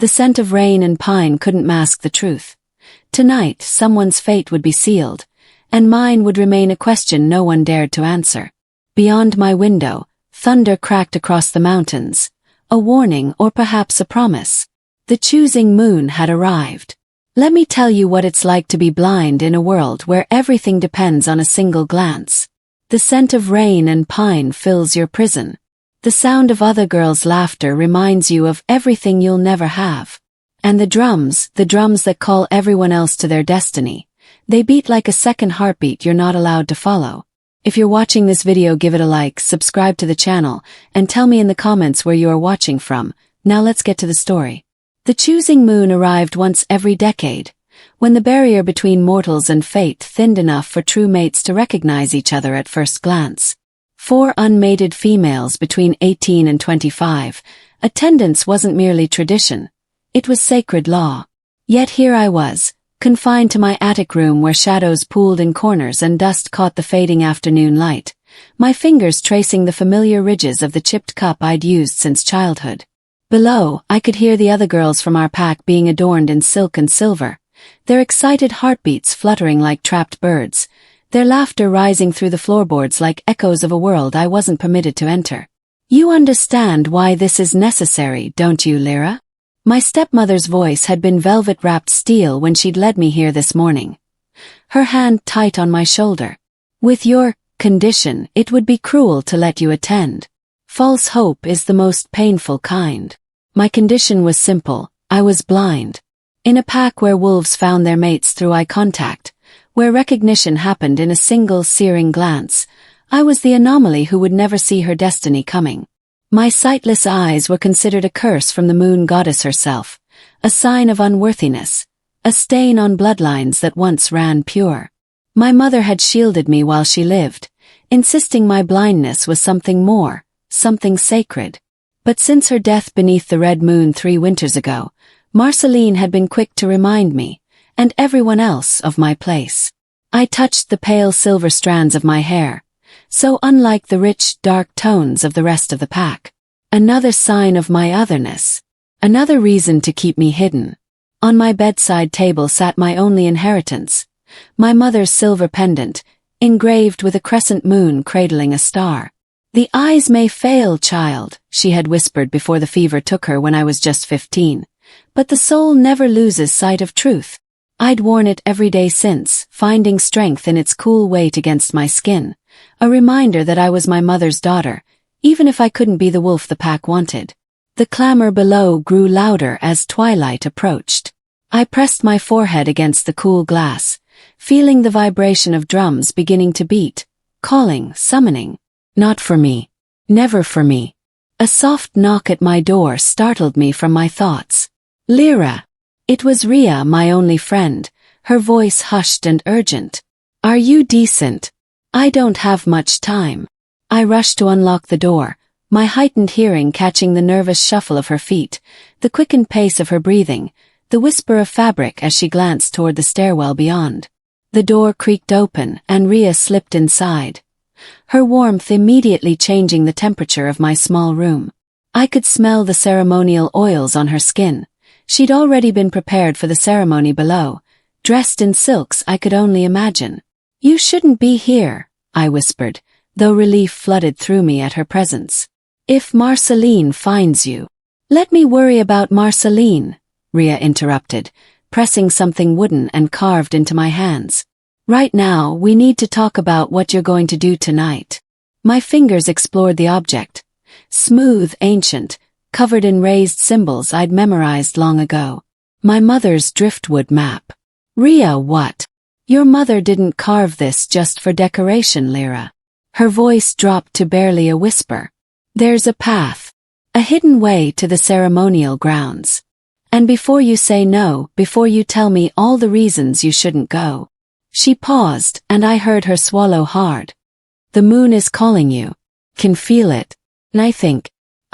The scent of rain and pine couldn't mask the truth. Tonight, someone's fate would be sealed, and mine would remain a question no one dared to answer. Beyond my window, thunder cracked across the mountains, a warning or perhaps a promise. The choosing moon had arrived. Let me tell you what it's like to be blind in a world where everything depends on a single glance. The scent of rain and pine fills your prison. The sound of other girls' laughter reminds you of everything you'll never have. And the drums that call everyone else to their destiny, they beat like a second heartbeat you're not allowed to follow. If you're watching this video, give it a like, subscribe to the channel, and tell me in the comments where you are watching from. Now let's get to the story. The choosing moon arrived once every decade, when the barrier between mortals and fate thinned enough for true mates to recognize each other at first glance. 4 unmated females between 18 and 25, attendance wasn't merely tradition, it was sacred law. Yet here I was, confined to my attic room where shadows pooled in corners and dust caught the fading afternoon light, my fingers tracing the familiar ridges of the chipped cup I'd used since childhood. Below, I could hear the other girls from our pack being adorned in silk and silver, their excited heartbeats fluttering like trapped birds, their laughter rising through the floorboards like echoes of a world I wasn't permitted to enter. You understand why this is necessary, don't you, Lyrra? My stepmother's voice had been velvet-wrapped steel when she'd led me here this morning, her hand tight on my shoulder. With your condition, it would be cruel to let you attend. False hope is the most painful kind. My condition was simple, I was blind. In a pack where wolves found their mates through eye contact, where recognition happened in a single searing glance, I was the anomaly who would never see her destiny coming. My sightless eyes were considered a curse from the moon goddess herself, a sign of unworthiness, a stain on bloodlines that once ran pure. My mother had shielded me while she lived, insisting my blindness was something more, something sacred. But since her death beneath the red moon 3 winters ago, Marceline had been quick to remind me, and everyone else, of my place. I touched the pale silver strands of my hair, so unlike the rich, dark tones of the rest of the pack. Another sign of my otherness. Another reason to keep me hidden. On my bedside table sat my only inheritance, my mother's silver pendant, engraved with a crescent moon cradling a star. The eyes may fail, child, she had whispered before the fever took her when I was just 15, but the soul never loses sight of truth. I'd worn it every day since, finding strength in its cool weight against my skin, a reminder that I was my mother's daughter, even if I couldn't be the wolf the pack wanted. The clamor below grew louder as twilight approached. I pressed my forehead against the cool glass, feeling the vibration of drums beginning to beat, calling, summoning. Not for me. Never for me. A soft knock at my door startled me from my thoughts. Lyrra. It was Rhea, my only friend, her voice hushed and urgent. Are you decent? I don't have much time. I rushed to unlock the door, my heightened hearing catching the nervous shuffle of her feet, the quickened pace of her breathing, the whisper of fabric as she glanced toward the stairwell beyond. The door creaked open and Rhea slipped inside, her warmth immediately changing the temperature of my small room. I could smell the ceremonial oils on her skin. She'd already been prepared for the ceremony below, dressed in silks I could only imagine. You shouldn't be here, I whispered, though relief flooded through me at her presence. If Marceline finds you. Let me worry about Marceline, Rhea interrupted, pressing something wooden and carved into my hands. Right now, we need to talk about what you're going to do tonight. My fingers explored the object. Smooth, ancient, covered in raised symbols I'd memorized long ago. My mother's driftwood map. Rhea, what? Your mother didn't carve this just for decoration, Lyrra. Her voice dropped to barely a whisper. There's a path. A hidden way to the ceremonial grounds. And before you say no, before you tell me all the reasons you shouldn't go. She paused, and I heard her swallow hard. The moon is calling you. Can feel it. And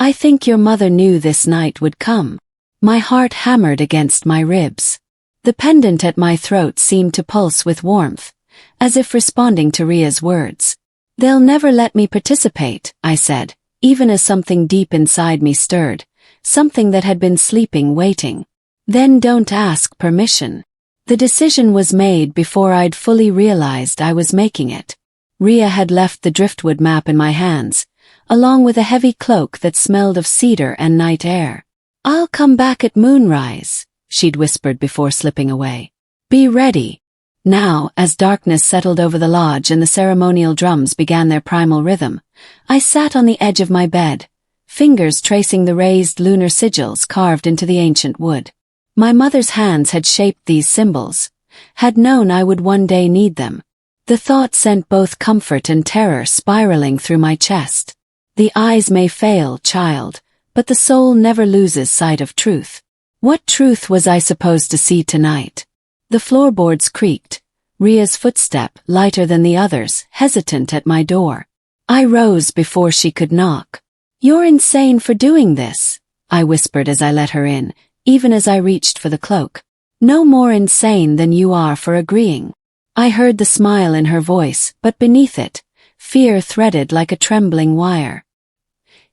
I think your mother knew this night would come. My heart hammered against my ribs. The pendant at my throat seemed to pulse with warmth, as if responding to Rhea's words. They'll never let me participate, I said, even as something deep inside me stirred, something that had been sleeping waiting. Then don't ask permission. The decision was made before I'd fully realized I was making it. Lyrra had left the driftwood map in my hands, along with a heavy cloak that smelled of cedar and night air. "I'll come back at moonrise," she'd whispered before slipping away. "Be ready." Now, as darkness settled over the lodge and the ceremonial drums began their primal rhythm, I sat on the edge of my bed, fingers tracing the raised lunar sigils carved into the ancient wood. My mother's hands had shaped these symbols, had known I would one day need them. The thought sent both comfort and terror spiraling through my chest. The eyes may fail, child, but the soul never loses sight of truth. What truth was I supposed to see tonight? The floorboards creaked, Lyrra's footstep, lighter than the others, hesitant at my door. I rose before she could knock. "You're insane for doing this," I whispered as I let her in, even as I reached for the cloak. "No more insane than you are for agreeing." I heard the smile in her voice, but beneath it, fear threaded like a trembling wire.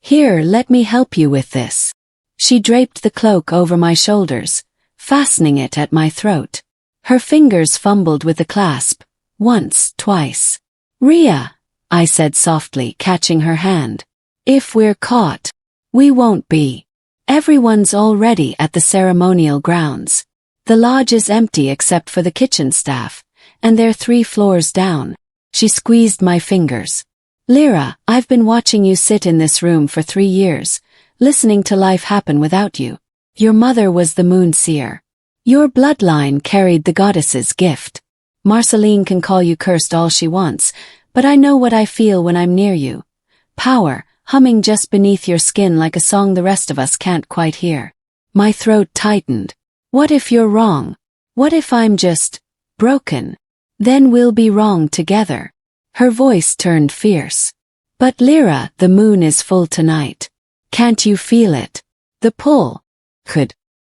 "Here, let me help you with this." She draped the cloak over my shoulders, fastening it at my throat. Her fingers fumbled with the clasp, once, twice. "Lyrra," I said softly, catching her hand. "If we're caught, we won't be. Everyone's already at the ceremonial grounds. The lodge is empty except for the kitchen staff, and they're 3 floors down." She squeezed my fingers. "Lyrra, I've been watching you sit in this room for 3 years, listening to life happen without you. Your mother was the moon seer. Your bloodline carried the goddess's gift. Marceline can call you cursed all she wants, but I know what I feel when I'm near you. Power, humming just beneath your skin like a song the rest of us can't quite hear." My throat tightened. What if you're wrong? What if I'm just broken? Then we'll be wrong together. Her voice turned fierce. "But Lyrra, the moon is full tonight. Can't you feel it? The pull."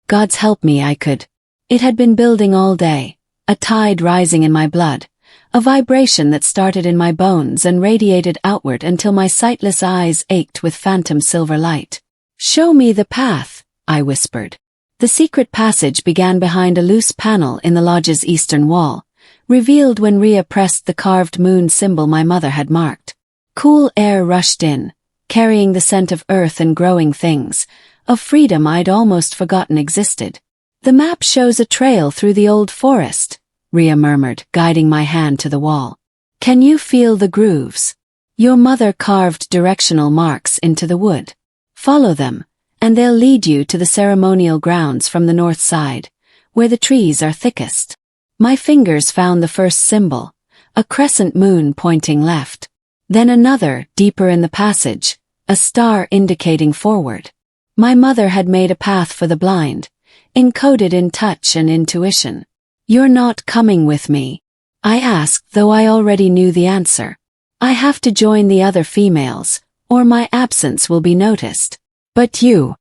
God's help me, I could. It had been building all day, a tide rising in my blood, a vibration that started in my bones and radiated outward until my sightless eyes ached with phantom silver light. "Show me the path," I whispered. The secret passage began behind a loose panel in the lodge's eastern wall, revealed when Lyrra pressed the carved moon symbol my mother had marked. Cool air rushed in, carrying the scent of earth and growing things, of freedom I'd almost forgotten existed. "The map shows a trail through the old forest," Lyrra murmured, guiding my hand to the wall. "Can you feel the grooves? Your mother carved directional marks into the wood. Follow them, and they'll lead you to the ceremonial grounds from the north side, where the trees are thickest." My fingers found the first symbol, a crescent moon pointing left. Then another, deeper in the passage, a star indicating forward. My mother had made a path for the blind, encoded in touch and intuition. "You're not coming with me?" I asked, though I already knew the answer. "I have to join the other females, or my absence will be noticed." "But you..."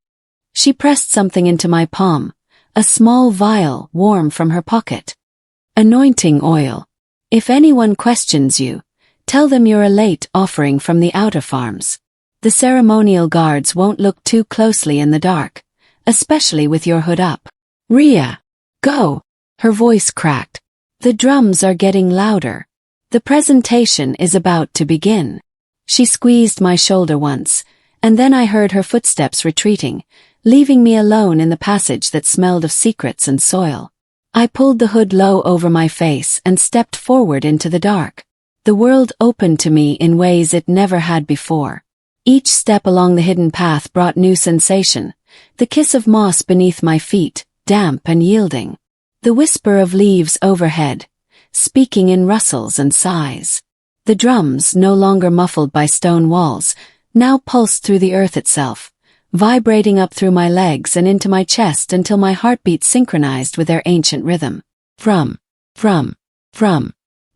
She pressed something into my palm, a small vial warm from her pocket. "Anointing oil. If anyone questions you, tell them you're a late offering from the outer farms. The ceremonial guards won't look too closely in the dark, especially with your hood up." "Lyrra, go!" Her voice cracked. "The drums are getting louder. The presentation is about to begin." She squeezed my shoulder once, and then I heard her footsteps retreating, leaving me alone in the passage that smelled of secrets and soil. I pulled the hood low over my face and stepped forward into the dark. The world opened to me in ways it never had before. Each step along the hidden path brought new sensation, the kiss of moss beneath my feet, damp and yielding. The whisper of leaves overhead, speaking in rustles and sighs. The drums, no longer muffled by stone walls, now pulsed through the earth itself, vibrating up through my legs and into my chest until my heartbeat synchronized with their ancient rhythm. From.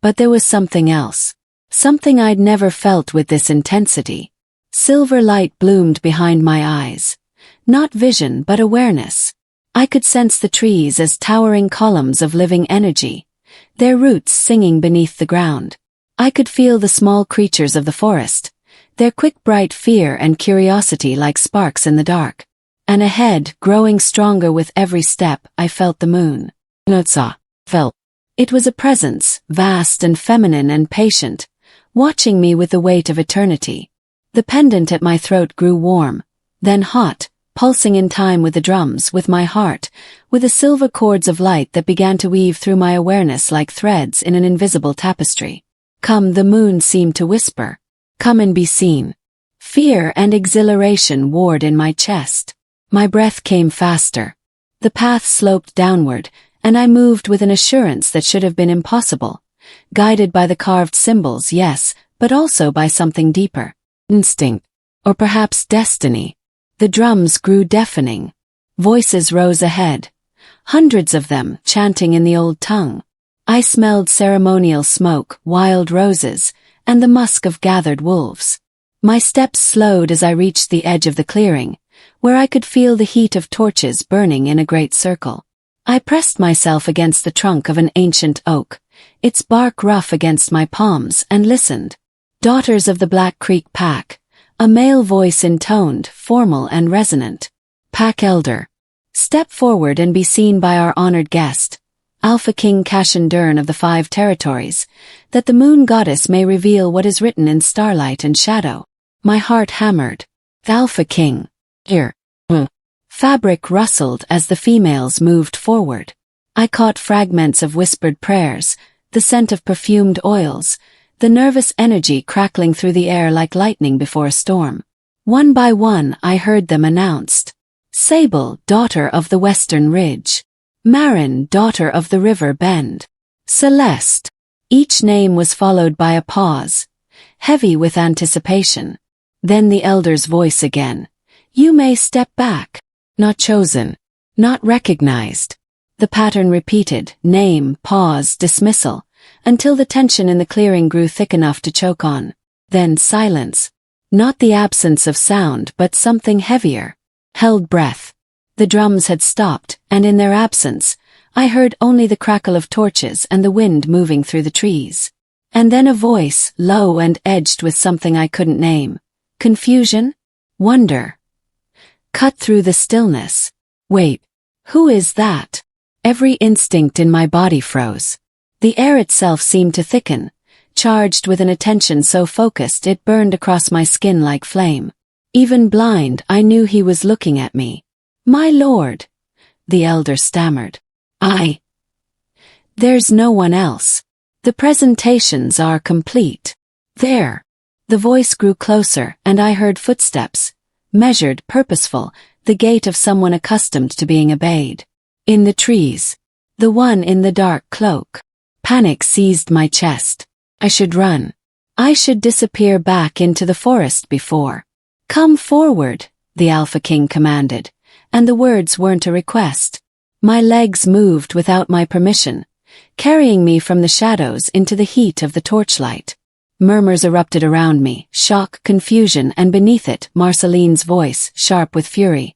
But there was something else. Something I'd never felt with this intensity. Silver light bloomed behind my eyes. Not vision, but awareness. I could sense the trees as towering columns of living energy, their roots singing beneath the ground. I could feel the small creatures of the forest, their quick bright fear and curiosity like sparks in the dark. And ahead, growing stronger with every step, I felt the moon. Felt. It was a presence, vast and feminine and patient, watching me with the weight of eternity. The pendant at my throat grew warm, then hot, pulsing in time with the drums, with my heart, with the silver cords of light that began to weave through my awareness like threads in an invisible tapestry. Come, the moon seemed to whisper. Come and be seen. Fear and exhilaration warred in my chest. My breath came faster. The path sloped downward, and I moved with an assurance that should have been impossible, guided by the carved symbols, yes, but also by something deeper. Instinct. Or perhaps destiny. The drums grew deafening. Voices rose ahead. Hundreds of them, chanting in the old tongue. I smelled ceremonial smoke, wild roses, and the musk of gathered wolves. My steps slowed as I reached the edge of the clearing, where I could feel the heat of torches burning in a great circle. I pressed myself against the trunk of an ancient oak, its bark rough against my palms, and listened. Daughters of the Black Creek Pack, a male voice intoned, formal and resonant. Pack Elder. Step forward and be seen by our honored guest, Alpha King Kashan of the 5 territories, that the moon goddess may reveal what is written in starlight and shadow. My heart hammered. Alpha King. Here. Fabric rustled as the females moved forward. I caught fragments of whispered prayers, the scent of perfumed oils, the nervous energy crackling through the air like lightning before a storm. One by one I heard them announced. Sable, daughter of the Western Ridge. Marin, daughter of the River Bend. Celeste. Each name was followed by a pause, heavy with anticipation. Then the elder's voice again. You may step back. Not chosen. Not recognized. The pattern repeated, name, pause, dismissal, until the tension in the clearing grew thick enough to choke on. Then silence. Not the absence of sound, but something heavier. Held breath. The drums had stopped, and in their absence, I heard only the crackle of torches and the wind moving through the trees. And then a voice, low and edged with something I couldn't name. Confusion? Wonder. Cut through the stillness. Wait, who is that? Every instinct in my body froze. The air itself seemed to thicken, charged with an attention so focused it burned across my skin like flame. Even blind, I knew he was looking at me. My lord, the elder stammered. There's no one else. The presentations are complete. There. The voice grew closer, and I heard footsteps, measured, purposeful, the gait of someone accustomed to being obeyed. In the trees. The one in the dark cloak. Panic seized my chest. I should run. I should disappear back into the forest before. Come forward, the Alpha King commanded, and the words weren't a request. My legs moved without my permission, carrying me from the shadows into the heat of the torchlight. Murmurs erupted around me, shock, confusion, and beneath it, Marceline's voice, sharp with fury.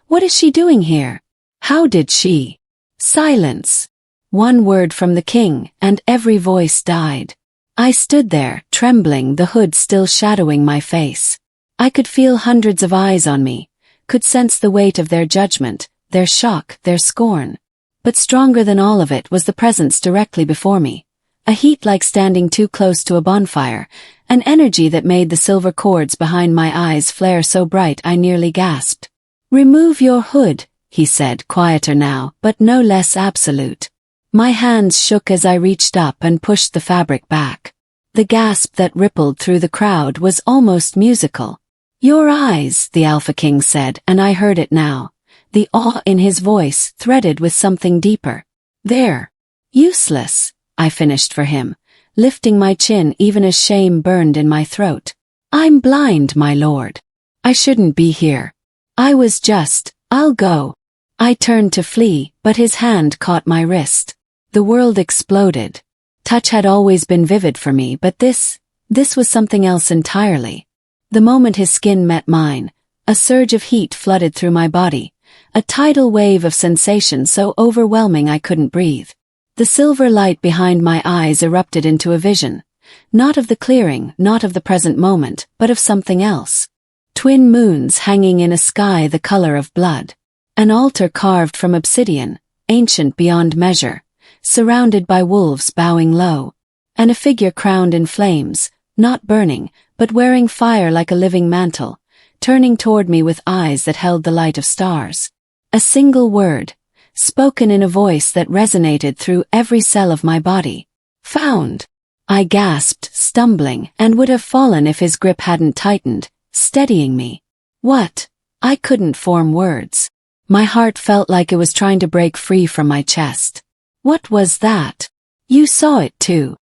What is she doing here? How did she? Silence. One word from the king, and every voice died. I stood there, trembling, the hood still shadowing my face. I could feel hundreds of eyes on me, could sense the weight of their judgment, their shock, their scorn. But stronger than all of it was the presence directly before me. A heat like standing too close to a bonfire, an energy that made the silver cords behind my eyes flare so bright I nearly gasped. Remove your hood, he said, quieter now, but no less absolute. My hands shook as I reached up and pushed the fabric back. The gasp that rippled through the crowd was almost musical. Your eyes, the Alpha King said, and I heard it now. The awe in his voice threaded with something deeper. There. Useless, I finished for him, lifting my chin even as shame burned in my throat. I'm blind, my lord. I shouldn't be here. I'll go. I turned to flee, but his hand caught my wrist. The world exploded. Touch had always been vivid for me, but this was something else entirely. The moment his skin met mine, a surge of heat flooded through my body, a tidal wave of sensation so overwhelming I couldn't breathe. The silver light behind my eyes erupted into a vision, not of the clearing, not of the present moment, but of something else. twin moons hanging in a sky the color of blood. An altar carved from obsidian, ancient beyond measure, surrounded by wolves bowing low. And a figure crowned in flames, not burning, but wearing fire like a living mantle, turning toward me with eyes that held the light of stars. A single word, spoken in a voice that resonated through every cell of my body. Found. I gasped, stumbling, and would have fallen if his grip hadn't tightened, steadying me. What? I couldn't form words. My heart felt like it was trying to break free from my chest. What was that? You saw it too.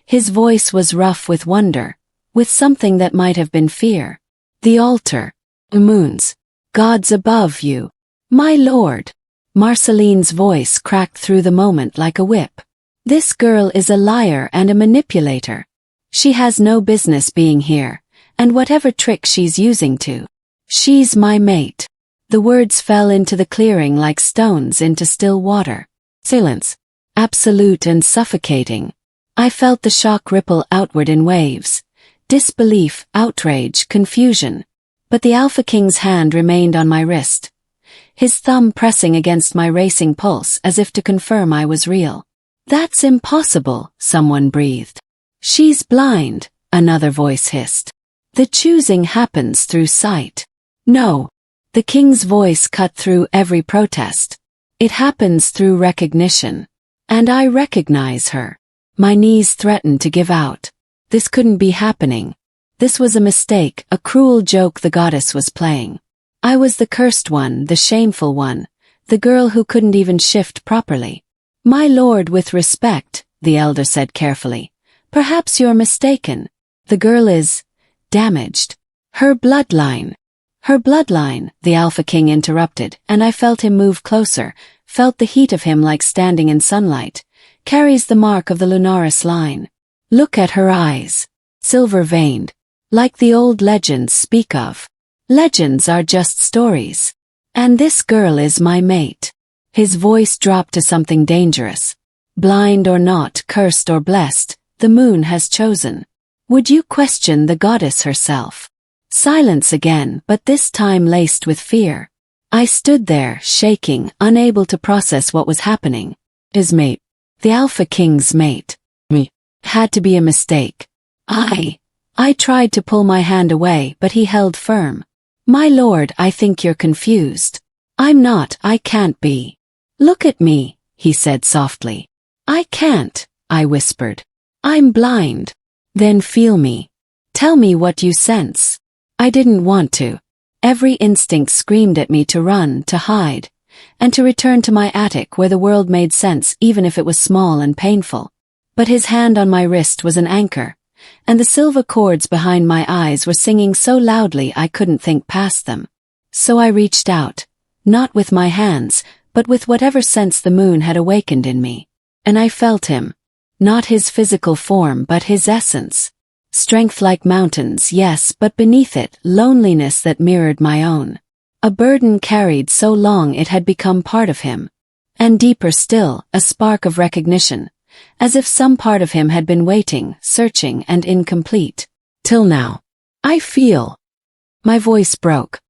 His voice was rough with wonder, with something that might have been fear. The altar. The moons. Gods above you. My lord. Marceline's voice cracked through the moment like a whip. This girl is a liar and a manipulator. She has no business being here, and whatever trick she's using to. She's my mate. The words fell into the clearing like stones into still water. Silence. Absolute and suffocating. I felt the shock ripple outward in waves. Disbelief, outrage, confusion. But the Alpha King's hand remained on my wrist. His thumb pressing against my racing pulse as if to confirm I was real. That's impossible, someone breathed. She's blind, another voice hissed. The choosing happens through sight. No. The king's voice cut through every protest. It happens through recognition. And I recognize her. My knees threatened to give out. This couldn't be happening. This was a mistake, a cruel joke the goddess was playing. I was the cursed one, the shameful one, the girl who couldn't even shift properly. My lord, with respect, the elder said carefully. Perhaps you're mistaken. The girl is damaged. Her bloodline. Her bloodline, the Alpha King interrupted, and I felt him move closer, felt the heat of him like standing in sunlight. Carries the mark of the Lunaris line. Look at her eyes. Silver-veined. Like the old legends speak of. Legends are just stories. And this girl is my mate. His voice dropped to something dangerous. Blind or not, cursed or blessed, the moon has chosen. Would you question the goddess herself? Silence again, but this time laced with fear. I stood there, shaking, unable to process what was happening. His mate. The Alpha King's mate. Me. Had to be a mistake. I tried to pull my hand away, but he held firm. My lord, I think you're confused. I'm not, I can't be. Look at me, he said softly. I can't, I whispered. I'm blind. Then feel me. Tell me what you sense. I didn't want to. Every instinct screamed at me to run, to hide, and to return to my attic where the world made sense even if it was small and painful. But his hand on my wrist was an anchor, and the silver chords behind my eyes were singing so loudly I couldn't think past them. So I reached out, not with my hands, but with whatever sense the moon had awakened in me. And I felt him. Not his physical form but his essence. Strength like mountains, yes, but beneath it, loneliness that mirrored my own. A burden carried so long it had become part of him. And deeper still, a spark of recognition, as if some part of him had been waiting, searching and incomplete. Till now. I feel. My voice broke.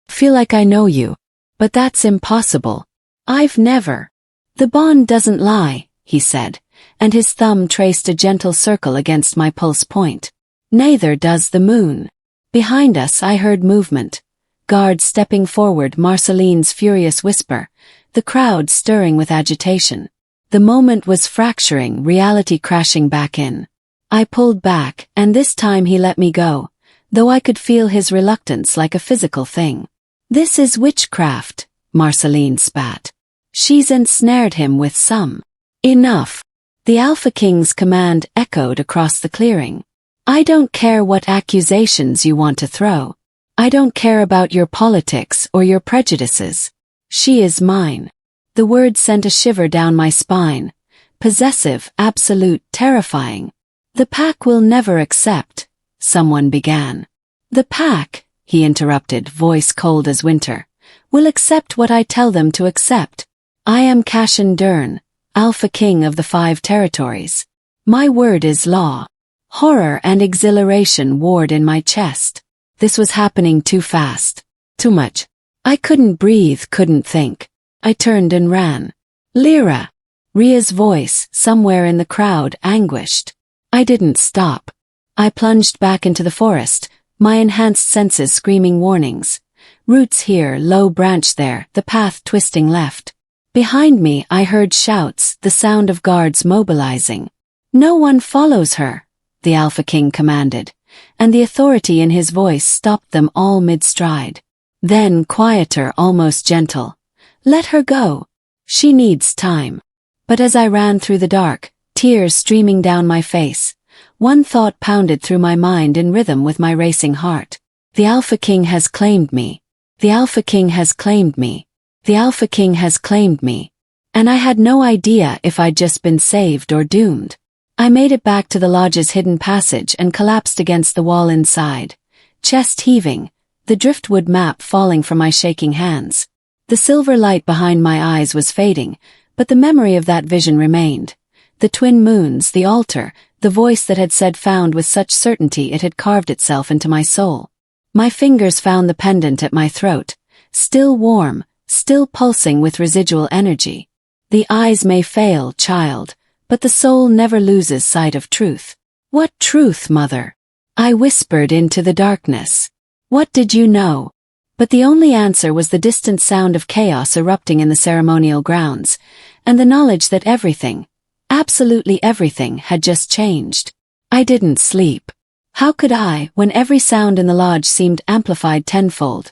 Feel like I know you. But that's impossible. I've never. The bond doesn't lie, he said, and his thumb traced a gentle circle against my pulse point. Neither does the moon. Behind us I heard movement. Guards stepping forward, Marceline's furious whisper, the crowd stirring with agitation. The moment was fracturing, reality crashing back in. I pulled back, and this time he let me go, though I could feel his reluctance like a physical thing. This is witchcraft, Marceline spat. She's ensnared him with some. Enough. The Alpha King's command echoed across the clearing. I don't care what accusations you want to throw. I don't care about your politics or your prejudices. She is mine. The word sent a shiver down my spine. Possessive, absolute, terrifying. The pack will never accept, someone began. The pack, he interrupted, voice cold as winter, will accept what I tell them to accept. I am Cashin Dern, Alpha King of the 5 territories. My word is law. Horror and exhilaration warred in my chest. This was happening too fast. Too much. I couldn't breathe, couldn't think. I turned and ran. Lyrra! Rhea's voice, somewhere in the crowd, anguished. I didn't stop. I plunged back into the forest, my enhanced senses screaming warnings. Roots here, low branch there, the path twisting left. Behind me I heard shouts, the sound of guards mobilizing. No one follows her, the Alpha King commanded, and the authority in his voice stopped them all mid-stride. Then, quieter, almost gentle. Let her go. She needs time. But as I ran through the dark, tears streaming down my face, one thought pounded through my mind in rhythm with my racing heart. The Alpha King has claimed me. The Alpha King has claimed me. The Alpha King has claimed me. And I had no idea if I'd just been saved or doomed. I made it back to the lodge's hidden passage and collapsed against the wall inside, chest heaving, the driftwood map falling from my shaking hands. The silver light behind my eyes was fading, but the memory of that vision remained. The twin moons, the altar, the voice that had said found with such certainty it had carved itself into my soul. My fingers found the pendant at my throat, still warm, still pulsing with residual energy. The eyes may fail, child, but the soul never loses sight of truth. What truth, mother? I whispered into the darkness. What did you know? But the only answer was the distant sound of chaos erupting in the ceremonial grounds, and the knowledge that everything, absolutely everything, had just changed. I didn't sleep. How could I, when every sound in the lodge seemed amplified tenfold?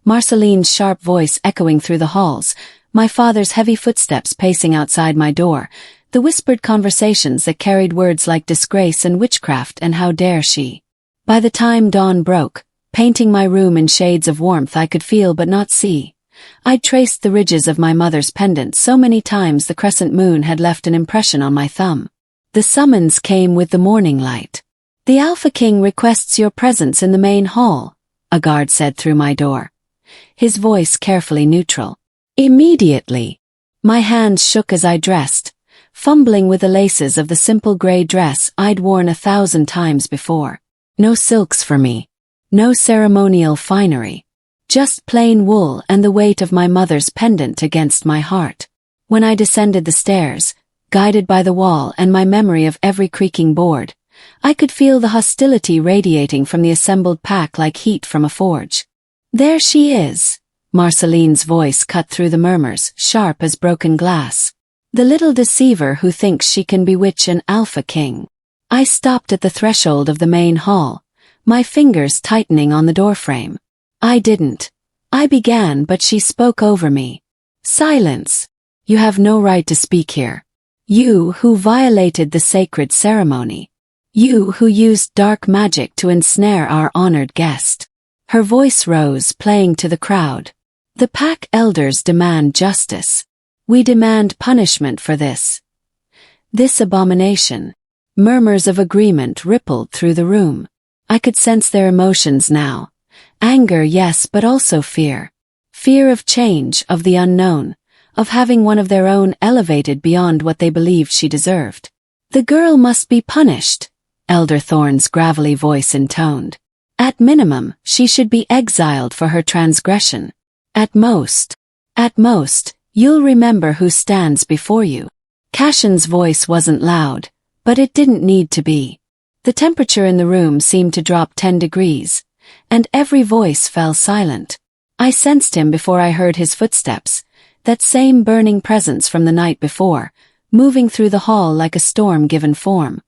Marceline's sharp voice echoing through the halls, my father's heavy footsteps pacing outside my door, the whispered conversations that carried words like disgrace and witchcraft and how dare she. By the time dawn broke, painting my room in shades of warmth I could feel but not see, I'd traced the ridges of my mother's pendant so many times the crescent moon had left an impression on my thumb. The summons came with the morning light. The Alpha King requests your presence in the main hall, a guard said through my door. His voice carefully neutral. Immediately. My hands shook as I dressed, fumbling with the laces of the simple gray dress I'd worn 1,000 times before. No silks for me. No ceremonial finery. Just plain wool and the weight of my mother's pendant against my heart. When I descended the stairs, guided by the wall and my memory of every creaking board, I could feel the hostility radiating from the assembled pack like heat from a forge. There she is. Marceline's voice cut through the murmurs, sharp as broken glass. The little deceiver who thinks she can bewitch an Alpha King. I stopped at the threshold of the main hall, my fingers tightening on the doorframe. I didn't. I began, but she spoke over me. Silence. You have no right to speak here. You who violated the sacred ceremony. You who used dark magic to ensnare our honored guest. Her voice rose, playing to the crowd. The pack elders demand justice. We demand punishment for this. This abomination. Murmurs of agreement rippled through the room. I could sense their emotions now. Anger, yes, but also fear. Fear of change, of the unknown, of having one of their own elevated beyond what they believed she deserved. The girl must be punished, Elder Thorne's gravelly voice intoned. At minimum, she should be exiled for her transgression. At most, you'll remember who stands before you. Cashin's voice wasn't loud, but it didn't need to be. The temperature in the room seemed to drop 10 degrees, and every voice fell silent. I sensed him before I heard his footsteps, that same burning presence from the night before, moving through the hall like a storm given form.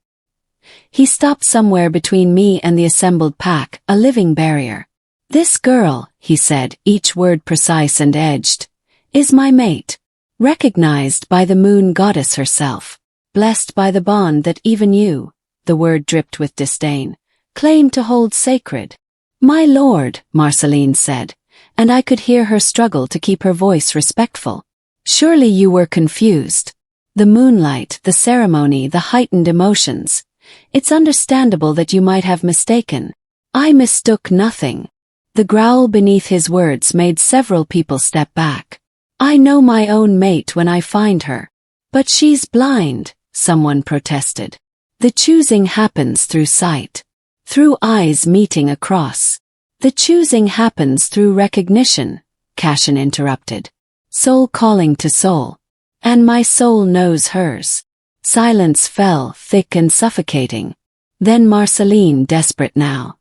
He stopped somewhere between me and the assembled pack, a living barrier. This girl, he said, each word precise and edged, is my mate, recognized by the moon goddess herself, blessed by the bond that even you, the word dripped with disdain, claim to hold sacred. My lord, Marceline said, and I could hear her struggle to keep her voice respectful. Surely you were confused. The moonlight, the ceremony, the heightened emotions. It's understandable that you might have mistaken. I mistook nothing. The growl beneath his words made several people step back. I know my own mate when I find her. But she's blind, someone protested. The choosing happens through sight. Through eyes meeting across. The choosing happens through recognition, Cashin interrupted. Soul calling to soul. And my soul knows hers. Silence fell, thick and suffocating. Then Marceline, desperate now.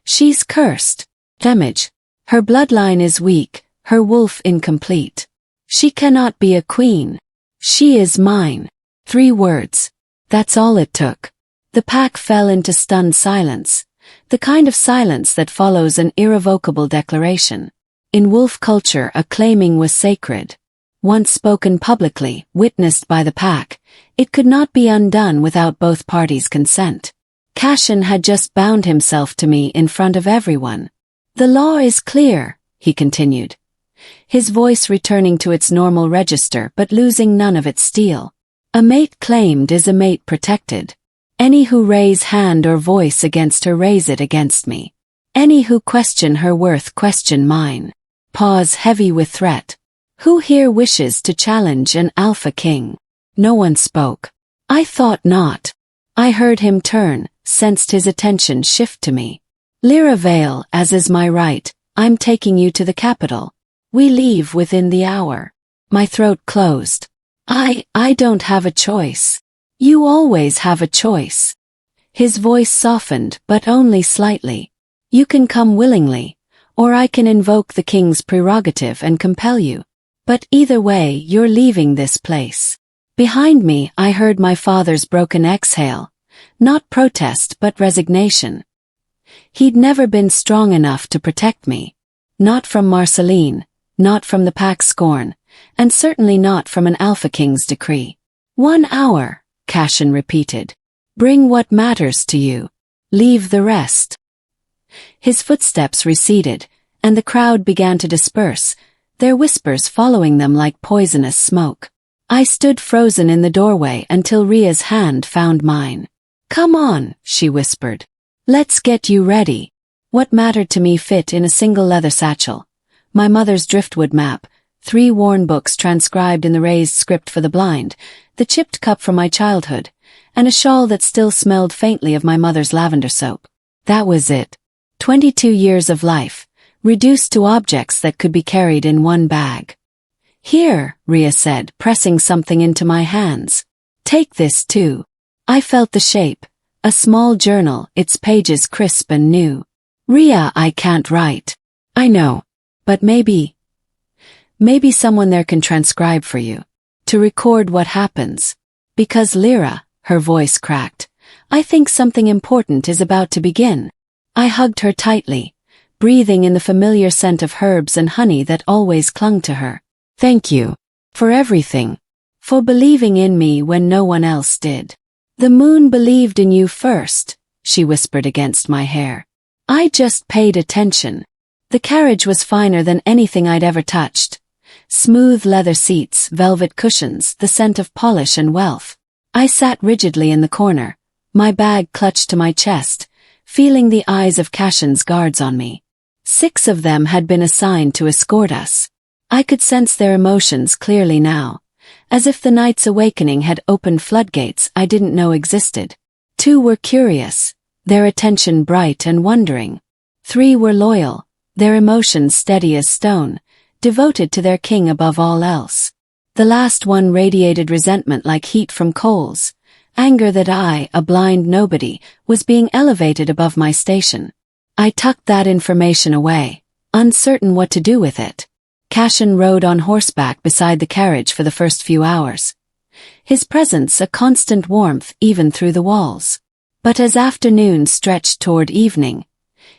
She's cursed. Damage. Her bloodline is weak, her wolf incomplete. She cannot be a queen. She is mine. 3 words. That's all it took. The pack fell into stunned silence. The kind of silence that follows an irrevocable declaration. In wolf culture, a claiming was sacred. Once spoken publicly, witnessed by the pack, it could not be undone without both parties' consent. Cashin had just bound himself to me in front of everyone. The law is clear, he continued. His voice returning to its normal register but losing none of its steel. A mate claimed is a mate protected. Any who raise hand or voice against her raise it against me. Any who question her worth question mine. Pause heavy with threat. Who here wishes to challenge an alpha king? No one spoke. I thought not. I heard him turn, sensed his attention shift to me. Lyrra Vale, as is my right, I'm taking you to the capital. We leave within the hour. My throat closed. I don't have a choice. You always have a choice. His voice softened, but only slightly. You can come willingly, or I can invoke the king's prerogative and compel you. But either way, you're leaving this place. Behind me, I heard my father's broken exhale. Not protest, but resignation. He'd never been strong enough to protect me. Not from Marceline, not from the pack's scorn, and certainly not from an alpha king's decree. 1 hour, Cashin repeated. Bring what matters to you. Leave the rest. His footsteps receded, and the crowd began to disperse, their whispers following them like poisonous smoke. I stood frozen in the doorway until Ria's hand found mine. Come on, she whispered. Let's get you ready. What mattered to me fit in a single leather satchel. My mother's driftwood map, 3 worn books transcribed in the raised script for the blind, the chipped cup from my childhood, and a shawl that still smelled faintly of my mother's lavender soap. That was it. 22 years of life, reduced to objects that could be carried in one bag. Here, Ria said, pressing something into my hands. Take this too. I felt the shape, a small journal, its pages crisp and new. Ria, I can't write. I know. But maybe someone there can transcribe for you. To record what happens. Because Lyrra, her voice cracked, I think something important is about to begin. I hugged her tightly, breathing in the familiar scent of herbs and honey that always clung to her. Thank you. For everything. For believing in me when no one else did. The moon believed in you first, she whispered against my hair. I just paid attention. The carriage was finer than anything I'd ever touched. Smooth leather seats, velvet cushions, the scent of polish and wealth. I sat rigidly in the corner, my bag clutched to my chest, feeling the eyes of Cashin's guards on me. 6 of them had been assigned to escort us. I could sense their emotions clearly now, as if the night's awakening had opened floodgates I didn't know existed. 2 were curious, their attention bright and wondering. 3 were loyal, their emotions steady as stone, devoted to their king above all else. The last one radiated resentment like heat from coals, anger that I, a blind nobody, was being elevated above my station. I tucked that information away, uncertain what to do with it. Cashin rode on horseback beside the carriage for the first few hours. His presence a constant warmth even through the walls. But as afternoon stretched toward evening,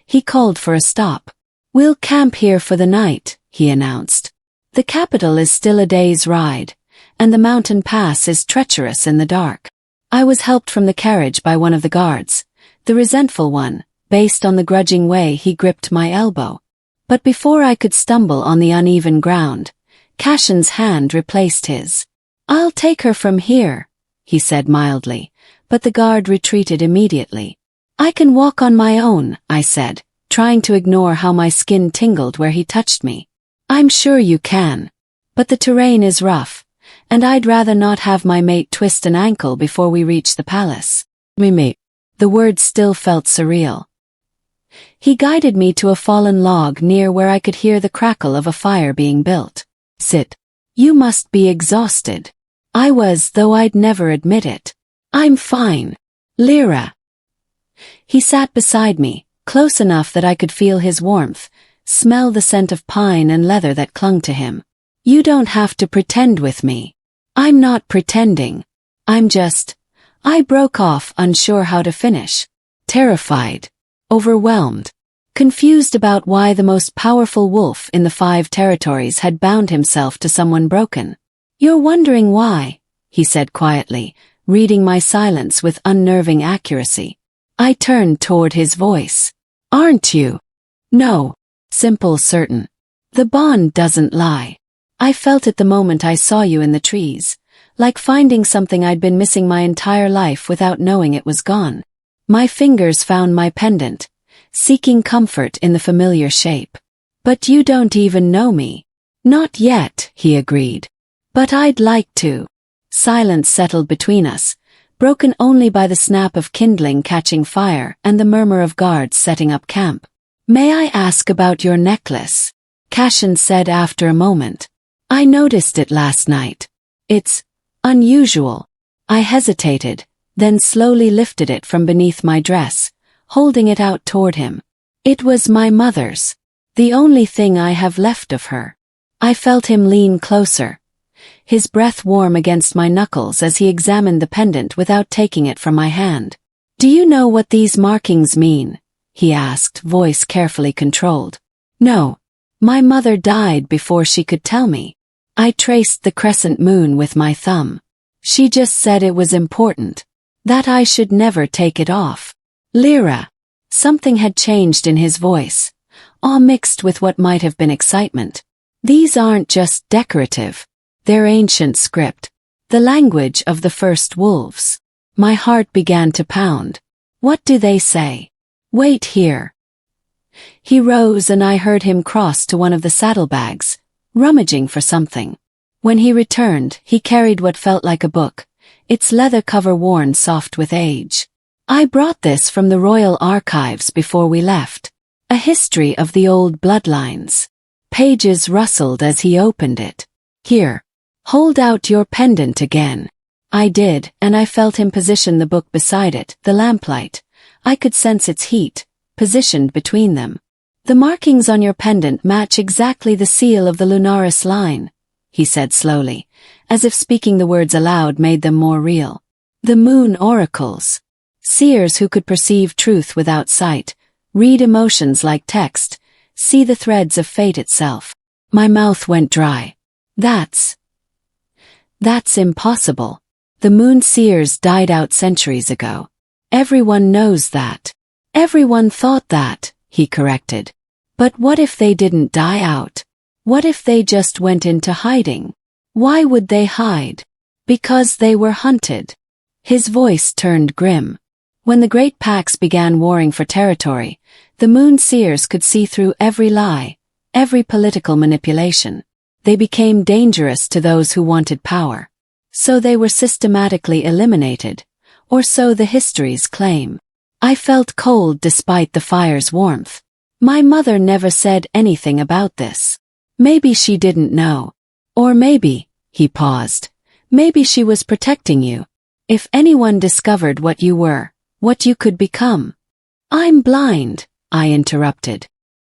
he called for a stop. We'll camp here for the night, he announced. The capital is still a day's ride, and the mountain pass is treacherous in the dark. I was helped from the carriage by one of the guards, the resentful one, based on the grudging way he gripped my elbow. But before I could stumble on the uneven ground, Cashin's hand replaced his. I'll take her from here, he said mildly, but the guard retreated immediately. I can walk on my own, I said, trying to ignore how my skin tingled where he touched me. I'm sure you can. But the terrain is rough, and I'd rather not have my mate twist an ankle before we reach the palace. Me mate. The words still felt surreal. He guided me to a fallen log near where I could hear the crackle of a fire being built. Sit. You must be exhausted. I was, though I'd never admit it. I'm fine. Lyrra. He sat beside me, close enough that I could feel his warmth, smell the scent of pine and leather that clung to him. You don't have to pretend with me. I'm not pretending. I broke off, unsure how to finish. Terrified. Overwhelmed. Confused about why the most powerful wolf in the 5 territories had bound himself to someone broken. You're wondering why, he said quietly, reading my silence with unnerving accuracy. I turned toward his voice. Aren't you? No. Simple, certain. The bond doesn't lie. I felt it the moment I saw you in the trees, like finding something I'd been missing my entire life without knowing it was gone. My fingers found my pendant, seeking comfort in the familiar shape. But you don't even know me. Not yet, he agreed. But I'd like to. Silence settled between us, broken only by the snap of kindling catching fire and the murmur of guards setting up camp. May I ask about your necklace? Cashin said after a moment. I noticed it last night. It's unusual. I hesitated, then slowly lifted it from beneath my dress, holding it out toward him. It was my mother's. The only thing I have left of her. I felt him lean closer, his breath warm against my knuckles as he examined the pendant without taking it from my hand. Do you know what these markings mean? He asked, voice carefully controlled. No. My mother died before she could tell me. I traced the crescent moon with my thumb. She just said it was important. That I should never take it off. Lyrra. Something had changed in his voice, awe mixed with what might have been excitement. These aren't just decorative. They're ancient script. The language of the first wolves. My heart began to pound. What do they say? Wait here. He rose and I heard him cross to one of the saddlebags, rummaging for something. When he returned, he carried what felt like a book, its leather cover worn soft with age. I brought this from the royal archives before we left. A history of the old bloodlines. Pages rustled as he opened it. Here. Hold out your pendant again. I did, and I felt him position the book beside it, the lamplight. I could sense its heat, positioned between them. The markings on your pendant match exactly the seal of the Lunaris line, he said slowly, as if speaking the words aloud made them more real. The moon oracles. Seers who could perceive truth without sight, read emotions like text, see the threads of fate itself. My mouth went dry. That's impossible. The moon seers died out centuries ago. Everyone knows that. Everyone thought that, he corrected. But what if they didn't die out? What if they just went into hiding? Why would they hide? Because they were hunted. His voice turned grim. When the great packs began warring for territory, the moon seers could see through every lie, every political manipulation. They became dangerous to those who wanted power. So they were systematically eliminated, or so the histories claim. I felt cold despite the fire's warmth. My mother never said anything about this. Maybe she didn't know. Or maybe, he paused, maybe she was protecting you. If anyone discovered what you were, what you could become. I'm blind, I interrupted.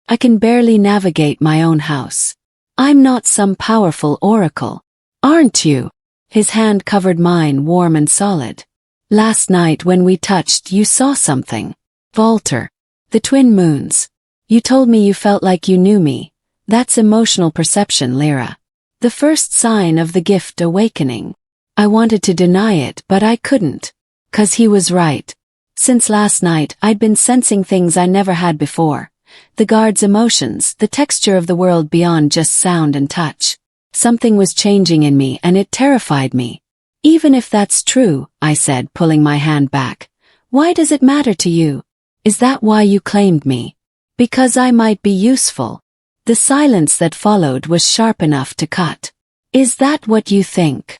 I can barely navigate my own house. I'm not some powerful oracle. Aren't you? His hand covered mine, warm and solid. Last night when we touched, you saw something. Volter. The twin moons. You told me you felt like you knew me. That's emotional perception, Lyrra. The first sign of the gift awakening. I wanted to deny it, but I couldn't. 'Cause he was right. Since last night, I'd been sensing things I never had before. The guard's emotions, the texture of the world beyond just sound and touch. Something was changing in me and it terrified me. Even if that's true, I said, pulling my hand back. Why does it matter to you? Is that why you claimed me? Because I might be useful. The silence that followed was sharp enough to cut. Is that what you think?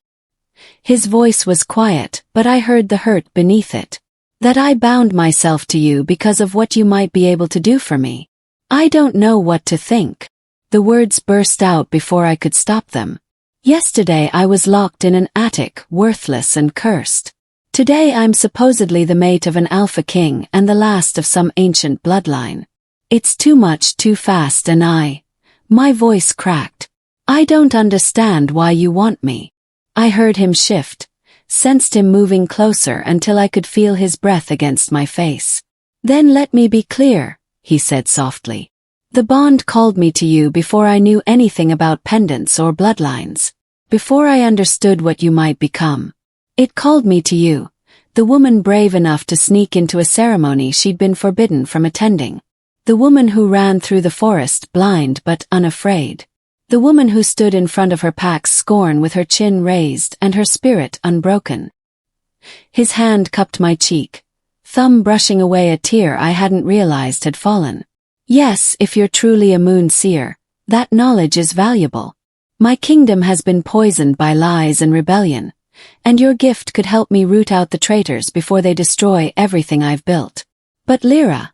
His voice was quiet, but I heard the hurt beneath it. That I bound myself to you because of what you might be able to do for me. I don't know what to think. The words burst out before I could stop them. Yesterday I was locked in an attic, worthless and cursed. Today I'm supposedly the mate of an alpha king and the last of some ancient bloodline. It's too much too fast and my voice cracked. I don't understand why you want me. I heard him shift, sensed him moving closer until I could feel his breath against my face. Then let me be clear, he said softly. The bond called me to you before I knew anything about pendants or bloodlines. Before I understood what you might become. It called me to you, the woman brave enough to sneak into a ceremony she'd been forbidden from attending. The woman who ran through the forest blind but unafraid. The woman who stood in front of her pack's scorn with her chin raised and her spirit unbroken. His hand cupped my cheek, thumb brushing away a tear I hadn't realized had fallen. Yes, if you're truly a moon seer, that knowledge is valuable. My kingdom has been poisoned by lies and rebellion, and your gift could help me root out the traitors before they destroy everything I've built. But Lyrra,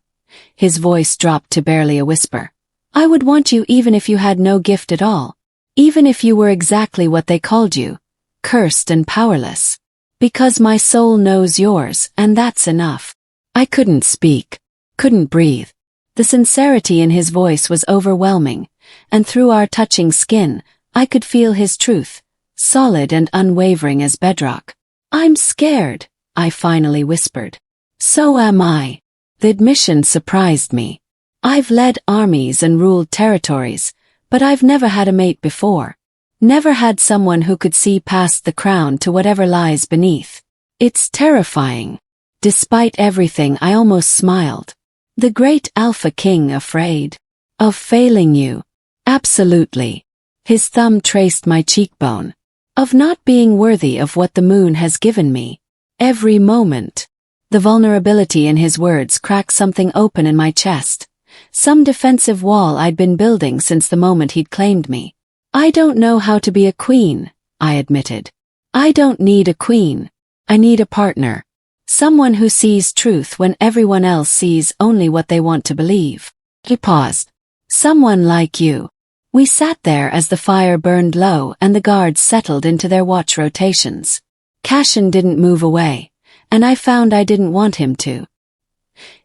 his voice dropped to barely a whisper, I would want you even if you had no gift at all, even if you were exactly what they called you, cursed and powerless. Because my soul knows yours, and that's enough. I couldn't speak, couldn't breathe. The sincerity in his voice was overwhelming, and through our touching skin, I could feel his truth, solid and unwavering as bedrock. I'm scared, I finally whispered. So am I. The admission surprised me. I've led armies and ruled territories, but I've never had a mate before. Never had someone who could see past the crown to whatever lies beneath. It's terrifying. Despite everything, I almost smiled. The great Alpha King afraid of failing you. Absolutely. His thumb traced my cheekbone. Of not being worthy of what the moon has given me. Every moment. The vulnerability in his words cracked something open in my chest. Some defensive wall I'd been building since the moment he'd claimed me. I don't know how to be a queen, I admitted. I don't need a queen. I need a partner. Someone who sees truth when everyone else sees only what they want to believe. He paused. Someone like you. We sat there as the fire burned low and the guards settled into their watch rotations. Cashin didn't move away, and I found I didn't want him to.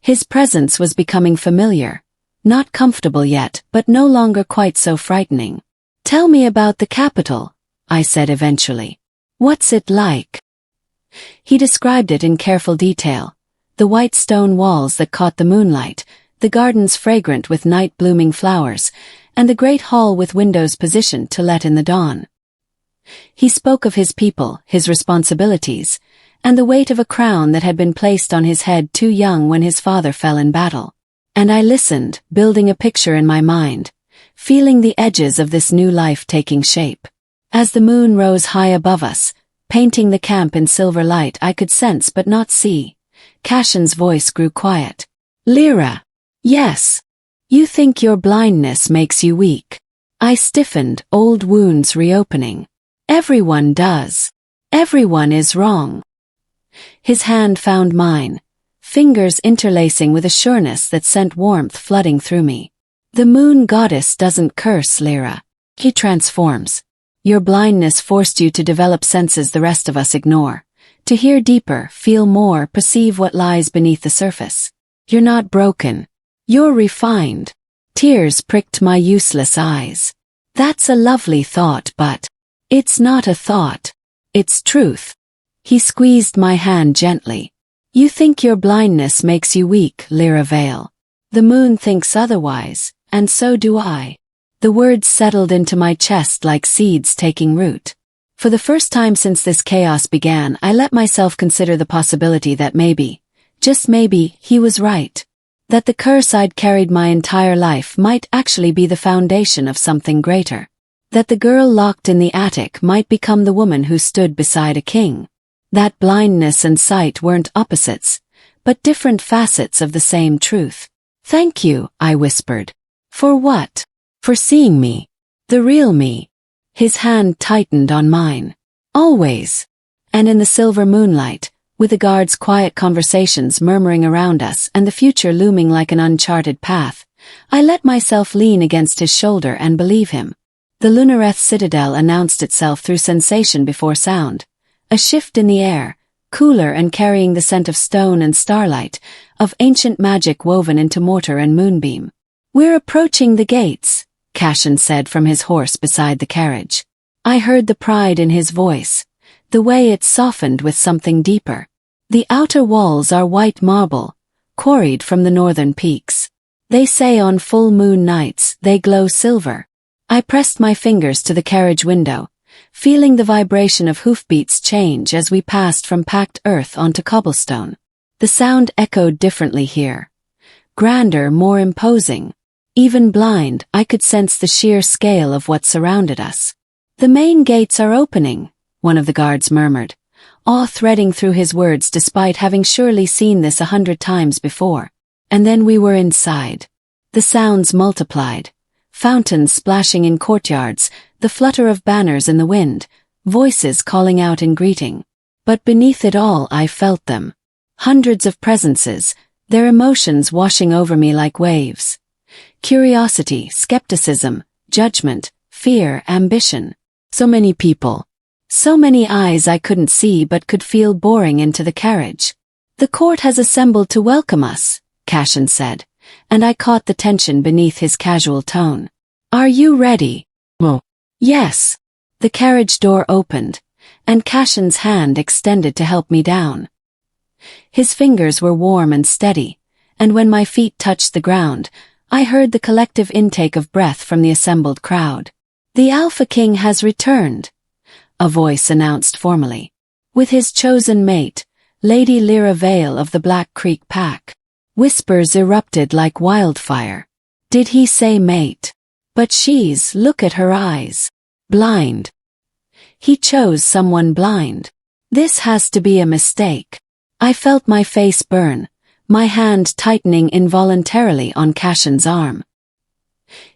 His presence was becoming familiar, not comfortable yet, but no longer quite so frightening. Tell me about the capital, I said eventually. What's it like? He described it in careful detail. The white stone walls that caught the moonlight, the gardens fragrant with night-blooming flowers, and the great hall with windows positioned to let in the dawn. He spoke of his people, his responsibilities, and the weight of a crown that had been placed on his head too young when his father fell in battle. And I listened, building a picture in my mind, feeling the edges of this new life taking shape. As the moon rose high above us, painting the camp in silver light I could sense but not see, Cashin's voice grew quiet. Lyrra. Yes. You think your blindness makes you weak. I stiffened, old wounds reopening. Everyone does. Everyone is wrong. His hand found mine, fingers interlacing with a sureness that sent warmth flooding through me. The moon goddess doesn't curse, Lyrra. He transforms. Your blindness forced you to develop senses the rest of us ignore. To hear deeper, feel more, perceive what lies beneath the surface. You're not broken. You're refined. Tears pricked my useless eyes. That's a lovely thought, but it's not a thought. It's truth. He squeezed my hand gently. You think your blindness makes you weak, Lyrra Vale. The moon thinks otherwise, and so do I. The words settled into my chest like seeds taking root. For the first time since this chaos began, I let myself consider the possibility that maybe, just maybe, he was right. That the curse I'd carried my entire life might actually be the foundation of something greater. That the girl locked in the attic might become the woman who stood beside a king. That blindness and sight weren't opposites, but different facets of the same truth. Thank you, I whispered. For what? For seeing me. The real me. His hand tightened on mine. Always. And in the silver moonlight, with the guards' quiet conversations murmuring around us and the future looming like an uncharted path, I let myself lean against his shoulder and believe him. The Lunareth citadel announced itself through sensation before sound. A shift in the air, cooler and carrying the scent of stone and starlight, of ancient magic woven into mortar and moonbeam. "We're approaching the gates," Cashin said from his horse beside the carriage. I heard the pride in his voice, the way it softened with something deeper. "The outer walls are white marble, quarried from the northern peaks. They say on full moon nights they glow silver." I pressed my fingers to the carriage window, feeling the vibration of hoofbeats change as we passed from packed earth onto cobblestone. The sound echoed differently here. Grander, more imposing. Even blind, I could sense the sheer scale of what surrounded us. "The main gates are opening," one of the guards murmured, awe threading through his words despite having surely seen this 100 times before. And then we were inside. The sounds multiplied. Fountains splashing in courtyards, the flutter of banners in the wind, voices calling out in greeting. But beneath it all I felt them. Hundreds of presences, their emotions washing over me like waves. Curiosity, skepticism, judgment, fear, ambition. So many people. So many eyes I couldn't see but could feel boring into the carriage. "The court has assembled to welcome us," Cashin said, and I caught the tension beneath his casual tone. "Are you ready?" "Oh, yes." The carriage door opened, and Cashin's hand extended to help me down. His fingers were warm and steady, and when my feet touched the ground, I heard the collective intake of breath from the assembled crowd. "The Alpha King has returned," a voice announced formally. "With his chosen mate, Lady Lyrra Vale of the Black Creek Pack." Whispers erupted like wildfire. "Did he say mate? But look at her eyes. Blind. He chose someone blind. This has to be a mistake." I felt my face burn, my hand tightening involuntarily on Cashin's arm.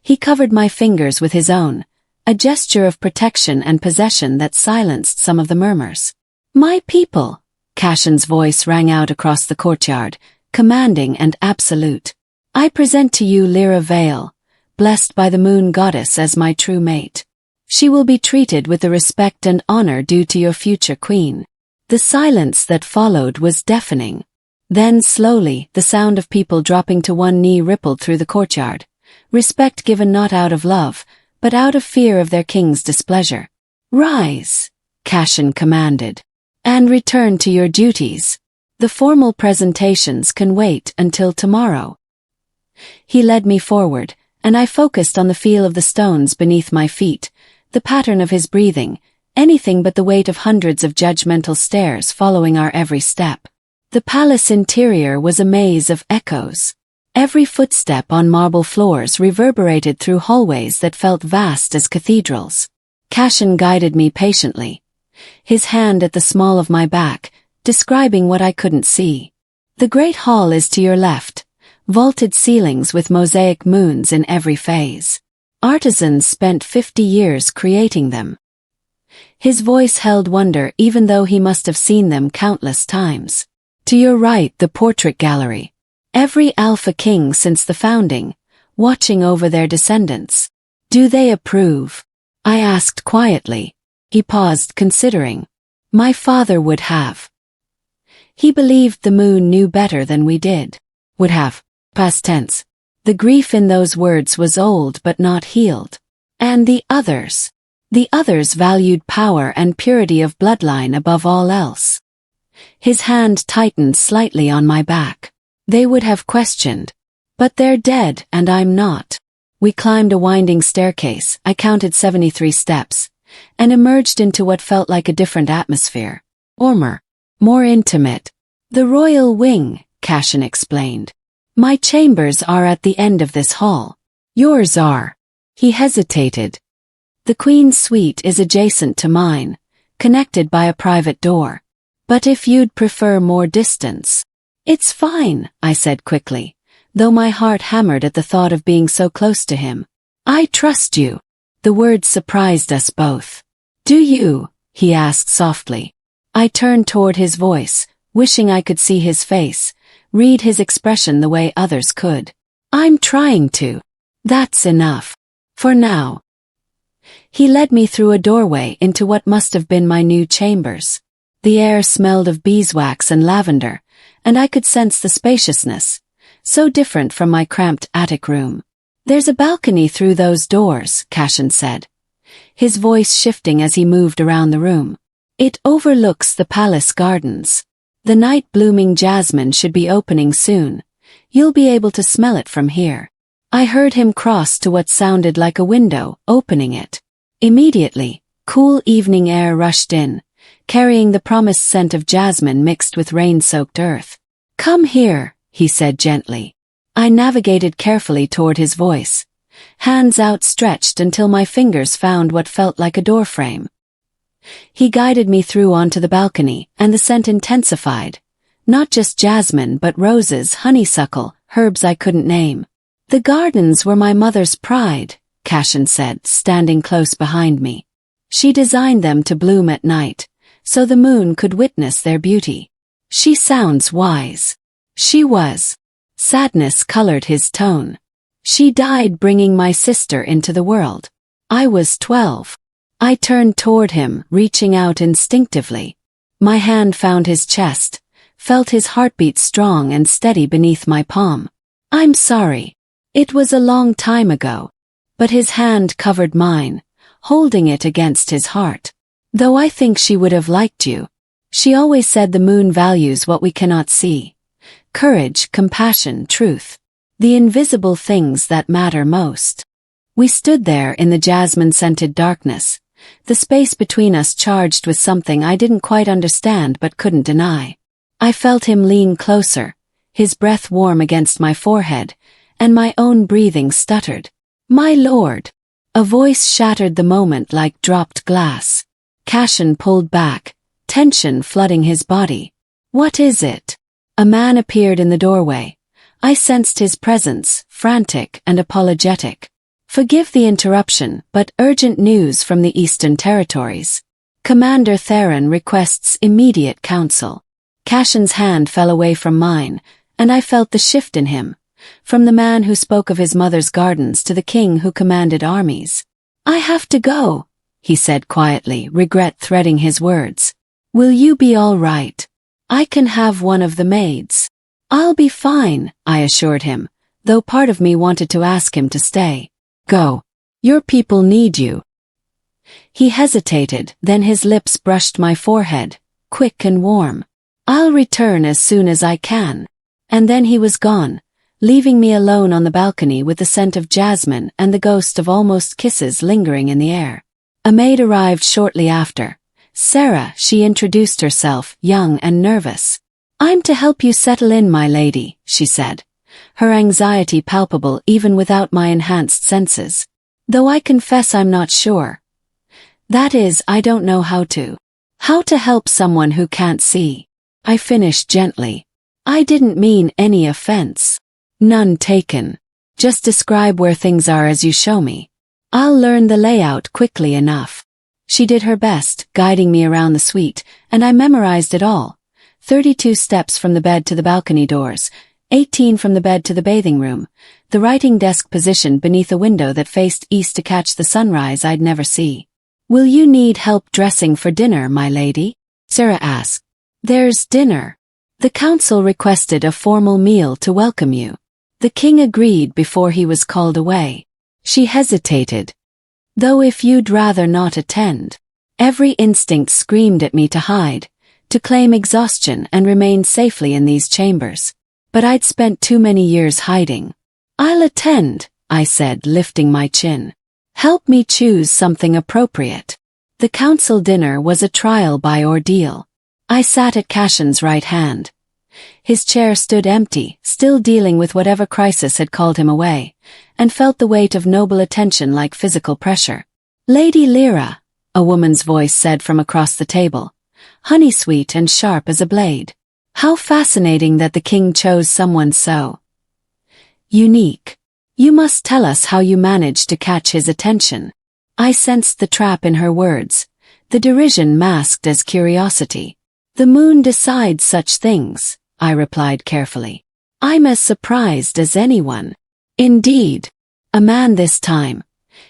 He covered my fingers with his own, a gesture of protection and possession that silenced some of the murmurs. "My people," Cashin's voice rang out across the courtyard, commanding and absolute. "I present to you Lyrra Vale, blessed by the moon goddess as my true mate. She will be treated with the respect and honor due to your future queen." The silence that followed was deafening. Then slowly, the sound of people dropping to one knee rippled through the courtyard, respect given not out of love, but out of fear of their king's displeasure. "Rise," Cashin commanded, "and return to your duties. The formal presentations can wait until tomorrow." He led me forward, and I focused on the feel of the stones beneath my feet, the pattern of his breathing, anything but the weight of hundreds of judgmental stares following our every step. The palace interior was a maze of echoes. Every footstep on marble floors reverberated through hallways that felt vast as cathedrals. Cashin guided me patiently, his hand at the small of my back, describing what I couldn't see. "The great hall is to your left, vaulted ceilings with mosaic moons in every phase. Artisans spent 50 years creating them." His voice held wonder even though he must have seen them countless times. "To your right, the portrait gallery. Every Alpha King since the founding, watching over their descendants. Do they approve?" I asked quietly. He paused, considering. "My father would have. He believed the moon knew better than we did." Would have. Past tense. The grief in those words was old but not healed. "And the others? The others valued power and purity of bloodline above all else." His hand tightened slightly on my back. "They would have questioned. But they're dead and I'm not." We climbed a winding staircase, I counted 73 steps, and emerged into what felt like a different atmosphere. Warmer. More intimate. "The royal wing," Cashin explained. "My chambers are at the end of this hall. Yours are." He hesitated. "The Queen's suite is adjacent to mine, connected by a private door. But if you'd prefer more distance." "It's fine," I said quickly, though my heart hammered at the thought of being so close to him. "I trust you." The words surprised us both. "Do you?" he asked softly. I turned toward his voice, wishing I could see his face, read his expression the way others could. I'm trying to. That's enough. For now. He led me through a doorway into what must have been my new chambers. The air smelled of beeswax and lavender, and I could sense the spaciousness, so different from my cramped attic room. There's a balcony through those doors, Cashin said, his voice shifting as he moved around the room. It overlooks the palace gardens. The night-blooming jasmine should be opening soon. You'll be able to smell it from here. I heard him cross to what sounded like a window, opening it. Immediately, cool evening air rushed in, carrying the promised scent of jasmine mixed with rain-soaked earth. Come here, he said gently. I navigated carefully toward his voice, hands outstretched until my fingers found what felt like a doorframe. He guided me through onto the balcony, and the scent intensified. Not just jasmine but roses, honeysuckle, herbs I couldn't name. The gardens were my mother's pride, Cashin said, standing close behind me. She designed them to bloom at night, so the moon could witness their beauty. She sounds wise. She was. Sadness colored his tone. She died bringing my sister into the world. I was 12. I turned toward him, reaching out instinctively. My hand found his chest, felt his heartbeat strong and steady beneath my palm. I'm sorry. It was a long time ago. But his hand covered mine, holding it against his heart. Though I think she would have liked you. She always said the moon values what we cannot see. Courage, compassion, truth. The invisible things that matter most. We stood there in the jasmine-scented darkness, the space between us charged with something I didn't quite understand but couldn't deny. I felt him lean closer, his breath warm against my forehead, and my own breathing stuttered. My lord! A voice shattered the moment like dropped glass. Cashin pulled back, tension flooding his body. What is it? A man appeared in the doorway. I sensed his presence, frantic and apologetic. Forgive the interruption, but urgent news from the Eastern Territories. Commander Theron requests immediate counsel. Cashin's hand fell away from mine, and I felt the shift in him, from the man who spoke of his mother's gardens to the king who commanded armies. I have to go, he said quietly, regret threading his words. Will you be all right? I can have one of the maids. I'll be fine, I assured him, though part of me wanted to ask him to stay. Go. Your people need you. He hesitated, then his lips brushed my forehead, quick and warm. I'll return as soon as I can. And then he was gone, leaving me alone on the balcony with the scent of jasmine and the ghost of almost kisses lingering in the air. A maid arrived shortly after. Sarah, she introduced herself, young and nervous. I'm to help you settle in, my lady, she said, her anxiety palpable even without my enhanced senses. Though I confess I'm not sure. That is, I don't know how to. How to help someone who can't see. I finished gently. I didn't mean any offense. None taken. Just describe where things are as you show me. I'll learn the layout quickly enough. She did her best, guiding me around the suite, and I memorized it all. 32 steps from the bed to the balcony doors, 18 from the bed to the bathing room, the writing desk positioned beneath a window that faced east to catch the sunrise I'd never see. Will you need help dressing for dinner, my lady? Sarah asked. There's dinner. The council requested a formal meal to welcome you. The king agreed before he was called away. She hesitated. Though if you'd rather not attend. Every instinct screamed at me to hide, to claim exhaustion and remain safely in these chambers. But I'd spent too many years hiding. I'll attend, I said, lifting my chin. Help me choose something appropriate. The council dinner was a trial by ordeal. I sat at Cashin's right hand. His chair stood empty, still dealing with whatever crisis had called him away, and felt the weight of noble attention like physical pressure. Lady Lyrra, a woman's voice said from across the table, honey-sweet and sharp as a blade. How fascinating that the king chose someone so unique. You must tell us how you managed to catch his attention. I sensed the trap in her words, the derision masked as curiosity. The moon decides such things, I replied carefully. I'm as surprised as anyone. Indeed. A man this time,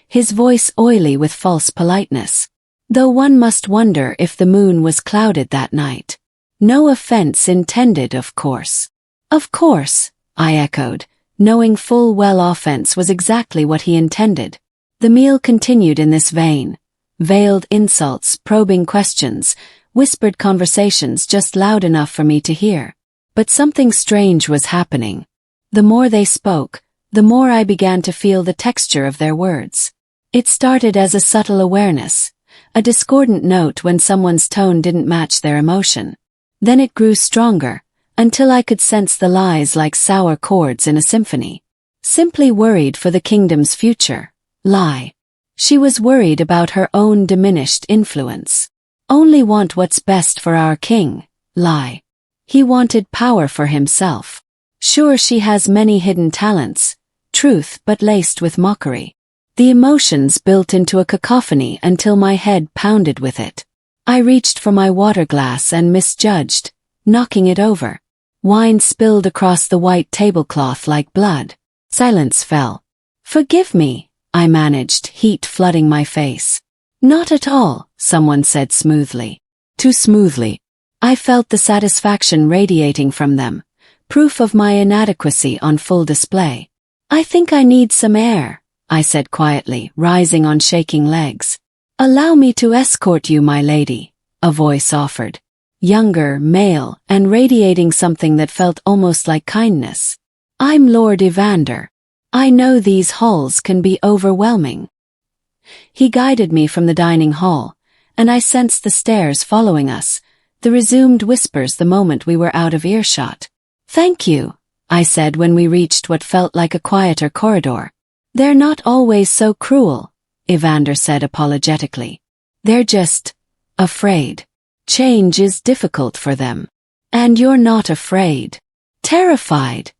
his voice oily with false politeness. Though one must wonder if the moon was clouded that night. No offense intended, of course. Of course, I echoed, knowing full well offense was exactly what he intended. The meal continued in this vein. Veiled insults, probing questions, whispered conversations just loud enough for me to hear. But something strange was happening. The more they spoke, the more I began to feel the texture of their words. It started as a subtle awareness, a discordant note when someone's tone didn't match their emotion. Then it grew stronger, until I could sense the lies like sour chords in a symphony. Simply worried for the kingdom's future. Lie. She was worried about her own diminished influence. Only want what's best for our king. Lie. He wanted power for himself. Sure, she has many hidden talents. Truth but laced with mockery. The emotions built into a cacophony until my head pounded with it. I reached for my water glass and misjudged, knocking it over. Wine spilled across the white tablecloth like blood. Silence fell. Forgive me, I managed, heat flooding my face. Not at all, someone said smoothly. Too smoothly. I felt the satisfaction radiating from them, proof of my inadequacy on full display. I think I need some air, I said quietly, rising on shaking legs. Allow me to escort you, my lady, a voice offered. Younger, male, and radiating something that felt almost like kindness. I'm Lord Evander. I know these halls can be overwhelming. He guided me from the dining hall, and I sensed the stares following us, the resumed whispers the moment we were out of earshot. Thank you, I said when we reached what felt like a quieter corridor. They're not always so cruel, Evander said apologetically. They're just afraid. Change is difficult for them. And you're not afraid. Terrified,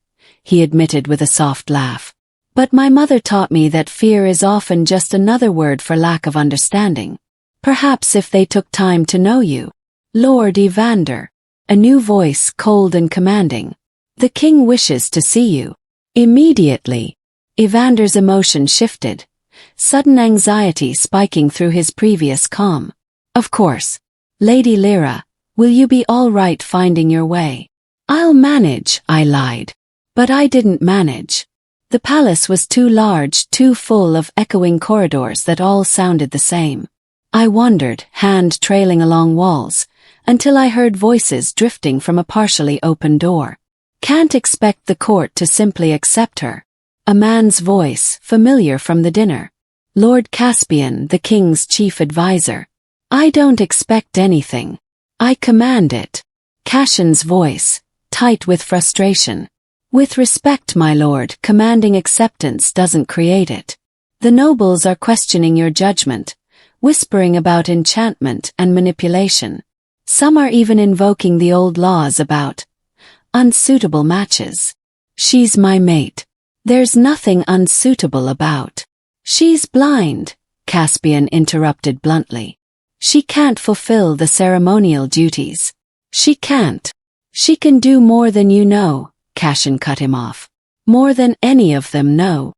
he admitted with a soft laugh. But my mother taught me that fear is often just another word for lack of understanding. Perhaps if they took time to know you. Lord Evander. A new voice, cold and commanding. The king wishes to see you. Immediately. Evander's emotion shifted. Sudden anxiety spiking through his previous calm. Of course. Lady Lyrra, will you be all right finding your way? I'll manage, I lied. But I didn't manage. The palace was too large, too full of echoing corridors that all sounded the same. I wandered, hand trailing along walls, until I heard voices drifting from a partially open door. Can't expect the court to simply accept her. A man's voice, familiar from the dinner. Lord Caspian, the king's chief advisor. I don't expect anything. I command it. Cassion's voice, tight with frustration. With respect, my lord, commanding acceptance doesn't create it. The nobles are questioning your judgment, whispering about enchantment and manipulation. Some are even invoking the old laws about unsuitable matches. She's my mate. There's nothing unsuitable about. She's blind, Caspian interrupted bluntly. She can't fulfill the ceremonial duties. She can't. She can do more than you know, Cassion cut him off. More than any of them know.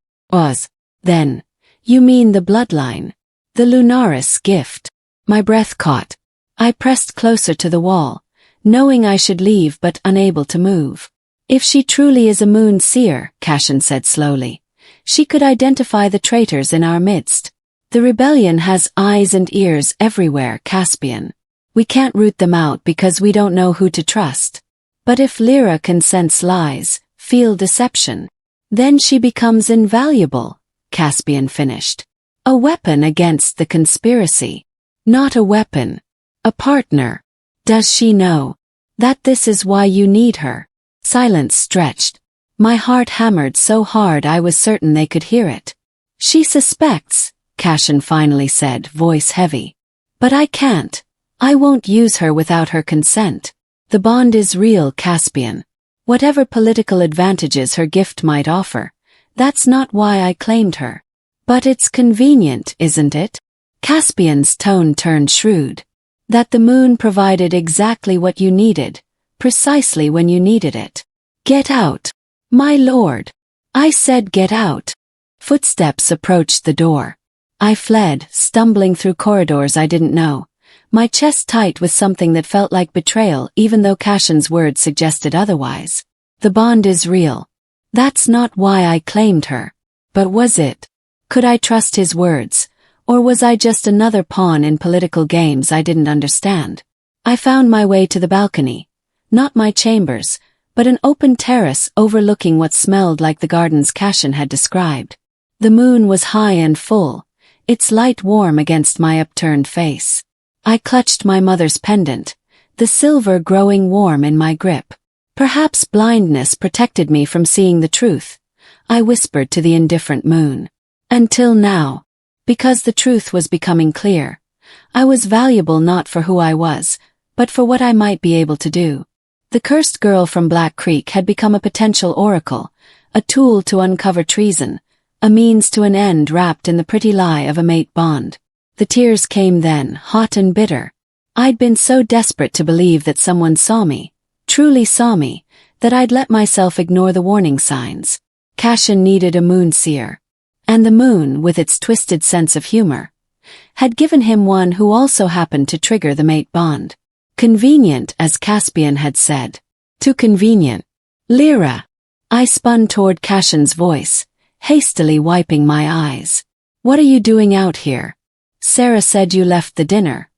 Then, you mean the bloodline. The Lunaris gift. My breath caught. I pressed closer to the wall, knowing I should leave but unable to move. If she truly is a moon seer, Cassion said slowly, she could identify the traitors in our midst. The rebellion has eyes and ears everywhere, Caspian. We can't root them out because we don't know who to trust. But if Lyrra can sense lies, feel deception, then she becomes invaluable, Caspian finished. A weapon against the conspiracy. Not a weapon. A partner. Does she know that this is why you need her? Silence stretched. My heart hammered so hard I was certain they could hear it. She suspects, Cassion finally said, voice heavy. But I can't. I won't use her without her consent. The bond is real, Caspian. Whatever political advantages her gift might offer, that's not why I claimed her. But it's convenient, isn't it? Caspian's tone turned shrewd. That the moon provided exactly what you needed, precisely when you needed it. Get out. My lord. I said get out. Footsteps approached the door. I fled, stumbling through corridors I didn't know, my chest tight with something that felt like betrayal even though Cashin's words suggested otherwise. The bond is real. That's not why I claimed her. But was it? Could I trust his words, or was I just another pawn in political games I didn't understand? I found my way to the balcony. Not my chambers, but an open terrace overlooking what smelled like the gardens Cashin had described. The moon was high and full, its light warm against my upturned face. I clutched my mother's pendant, the silver growing warm in my grip. Perhaps blindness protected me from seeing the truth, I whispered to the indifferent moon. Until now, because the truth was becoming clear, I was valuable not for who I was, but for what I might be able to do. The cursed girl from Black Creek had become a potential oracle, a tool to uncover treason, a means to an end wrapped in the pretty lie of a mate bond. The tears came then, hot and bitter. I'd been so desperate to believe that someone saw me, truly saw me, that I'd let myself ignore the warning signs. Cashin needed a moon seer. And the moon, with its twisted sense of humor, had given him one who also happened to trigger the mate bond. Convenient, as Caspian had said. Too convenient. Lyrra. I spun toward Cashin's voice, hastily wiping my eyes. What are you doing out here? Sarah said you left the dinner.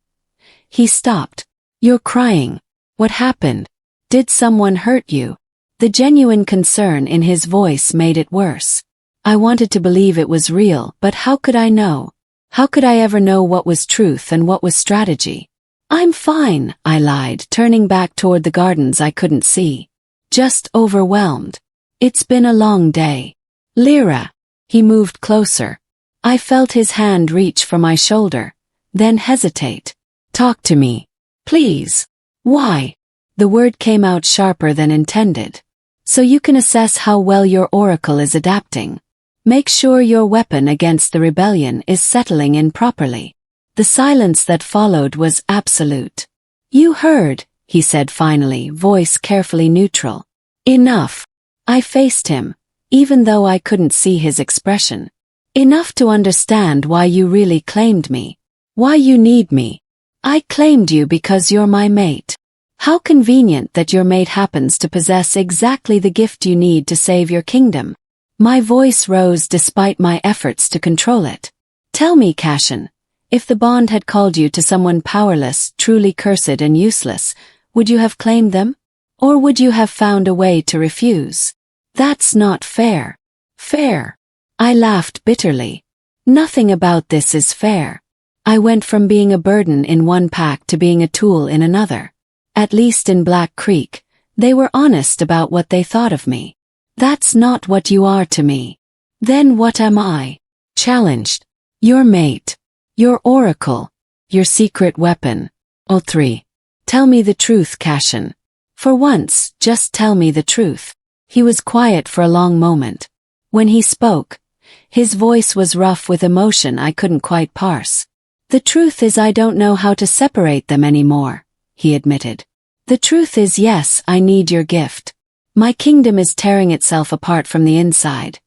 He stopped. You're crying. What happened? Did someone hurt you? The genuine concern in his voice made it worse. I wanted to believe it was real, but how could I know? How could I ever know what was truth and what was strategy? I'm fine, I lied, turning back toward the gardens I couldn't see. Just overwhelmed. It's been a long day. Lyrra. He moved closer. I felt his hand reach for my shoulder, then hesitate. Talk to me. Please. Why? The word came out sharper than intended. So you can assess how well your oracle is adapting. Make sure your weapon against the rebellion is settling in properly. The silence that followed was absolute. You heard, he said finally, voice carefully neutral. Enough. I faced him, even though I couldn't see his expression. Enough to understand why you really claimed me. Why you need me. I claimed you because you're my mate. How convenient that your mate happens to possess exactly the gift you need to save your kingdom. My voice rose despite my efforts to control it. Tell me, Cashin, if the bond had called you to someone powerless, truly cursed and useless, would you have claimed them? Or would you have found a way to refuse? That's not fair. Fair. I laughed bitterly. Nothing about this is fair. I went from being a burden in one pack to being a tool in another. At least in Black Creek, they were honest about what they thought of me. That's not what you are to me. Then what am I? Challenged. Your mate. Your oracle. Your secret weapon. All three. Tell me the truth, Cashin. For once, just tell me the truth. He was quiet for a long moment. When he spoke, his voice was rough with emotion I couldn't quite parse. The truth is I don't know how to separate them anymore, he admitted. The truth is yes, I need your gift. My kingdom is tearing itself apart from the inside,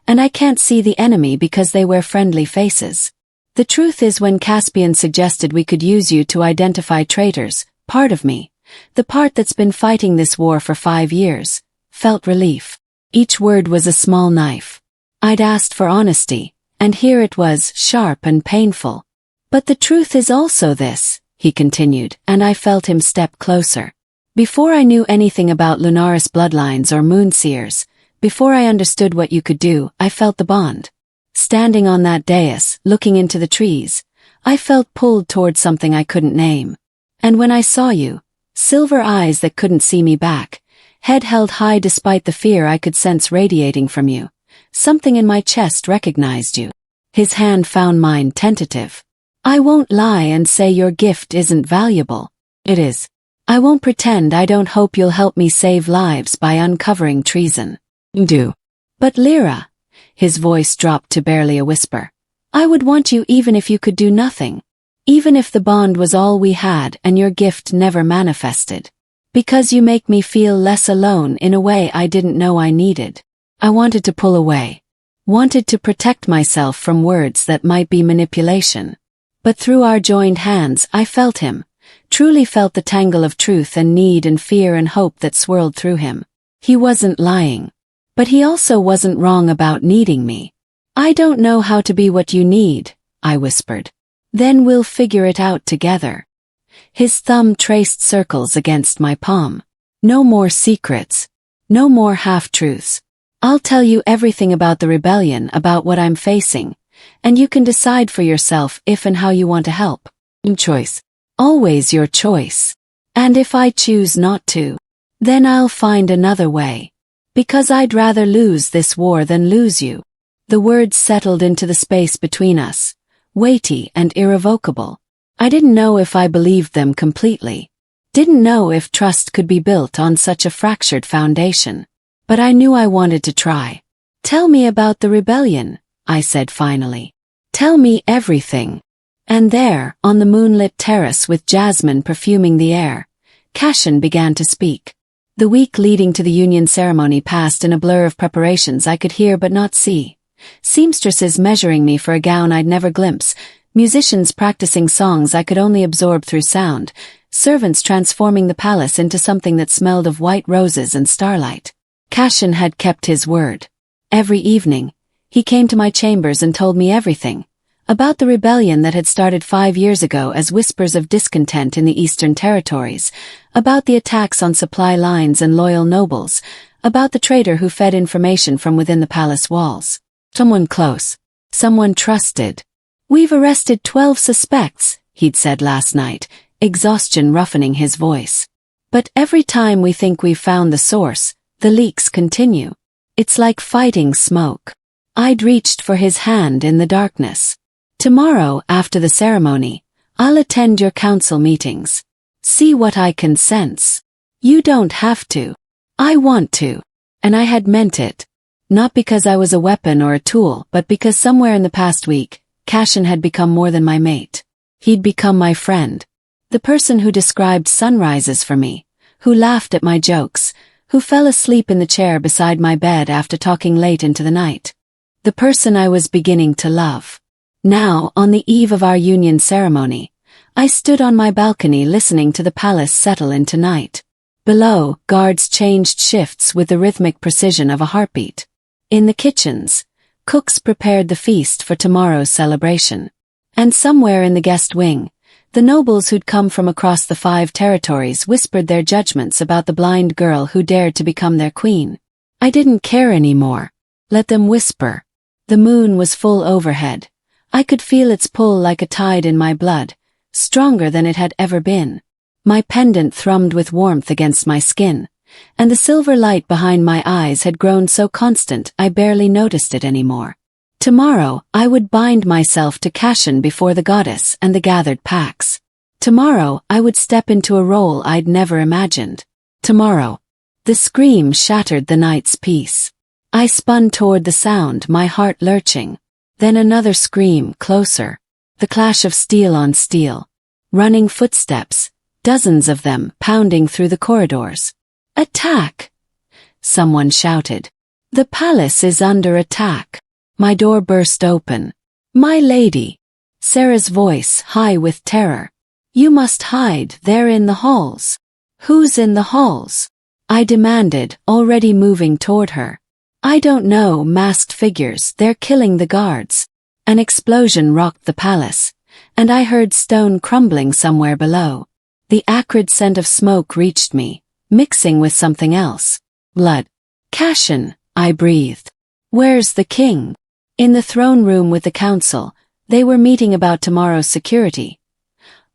and I can't see the enemy because they wear friendly faces. The truth is when Caspian suggested we could use you to identify traitors, part of me, the part that's been fighting this war for 5 years, felt relief. Each word was a small knife. I'd asked for honesty, and here it was, sharp and painful. But the truth is also this, he continued, and I felt him step closer. Before I knew anything about Lunaris bloodlines or moonseers, before I understood what you could do, I felt the bond. Standing on that dais, looking into the trees, I felt pulled toward something I couldn't name. And when I saw you, silver eyes that couldn't see me back, head held high despite the fear I could sense radiating from you, something in my chest recognized you. His hand found mine tentative. I won't lie and say your gift isn't valuable. It is. I won't pretend I don't hope you'll help me save lives by uncovering treason. Do. But Lyrra, his voice dropped to barely a whisper, I would want you even if you could do nothing. Even if the bond was all we had and your gift never manifested. Because you make me feel less alone in a way I didn't know I needed. I wanted to pull away. Wanted to protect myself from words that might be manipulation. But through our joined hands I felt him. Truly felt the tangle of truth and need and fear and hope that swirled through him. He wasn't lying. But he also wasn't wrong about needing me. I don't know how to be what you need, I whispered. Then we'll figure it out together. His thumb traced circles against my palm. No more secrets. No more half-truths. I'll tell you everything about the rebellion, about what I'm facing, and you can decide for yourself if and how you want to help. Choice. Always your choice. And if I choose not to, then I'll find another way. Because I'd rather lose this war than lose you. The words settled into the space between us, weighty and irrevocable. I didn't know if I believed them completely. Didn't know if trust could be built on such a fractured foundation. But I knew I wanted to try. Tell me about the rebellion, I said finally. Tell me everything. And there, on the moonlit terrace with jasmine perfuming the air, Cashin began to speak. The week leading to the union ceremony passed in a blur of preparations I could hear but not see. Seamstresses measuring me for a gown I'd never glimpse, musicians practicing songs I could only absorb through sound, servants transforming the palace into something that smelled of white roses and starlight. Cashin had kept his word. Every evening, he came to my chambers and told me everything. About the rebellion that had started 5 years ago as whispers of discontent in the eastern territories, about the attacks on supply lines and loyal nobles, about the traitor who fed information from within the palace walls. Someone close. Someone trusted. We've arrested 12 suspects, he'd said last night, exhaustion roughening his voice. But every time we think we've found the source, the leaks continue. It's like fighting smoke. I'd reached for his hand in the darkness. Tomorrow, after the ceremony, I'll attend your council meetings. See what I can sense. You don't have to. I want to. And I had meant it. Not because I was a weapon or a tool, but because somewhere in the past week, Cashin had become more than my mate. He'd become my friend. The person who described sunrises for me, who laughed at my jokes, who fell asleep in the chair beside my bed after talking late into the night. The person I was beginning to love. Now, on the eve of our union ceremony, I stood on my balcony listening to the palace settle into night. Below, guards changed shifts with the rhythmic precision of a heartbeat. In the kitchens, cooks prepared the feast for tomorrow's celebration. And somewhere in the guest wing, the nobles who'd come from across the 5 territories whispered their judgments about the blind girl who dared to become their queen. I didn't care anymore. Let them whisper. The moon was full overhead. I could feel its pull like a tide in my blood, stronger than it had ever been. My pendant thrummed with warmth against my skin, and the silver light behind my eyes had grown so constant I barely noticed it anymore. Tomorrow, I would bind myself to Cashin before the goddess and the gathered packs. Tomorrow, I would step into a role I'd never imagined. Tomorrow. The scream shattered the night's peace. I spun toward the sound, my heart lurching. Then another scream, closer. The clash of steel on steel. Running footsteps, dozens of them pounding through the corridors. Attack! Someone shouted. The palace is under attack. My door burst open. My lady. Sarah's voice, high with terror. You must hide, they're in the halls. Who's in the halls? I demanded, already moving toward her. I don't know, masked figures, they're killing the guards. An explosion rocked the palace, and I heard stone crumbling somewhere below. The acrid scent of smoke reached me, mixing with something else. Blood. Cashin, I breathed. Where's the king? In the throne room with the council, they were meeting about tomorrow's security.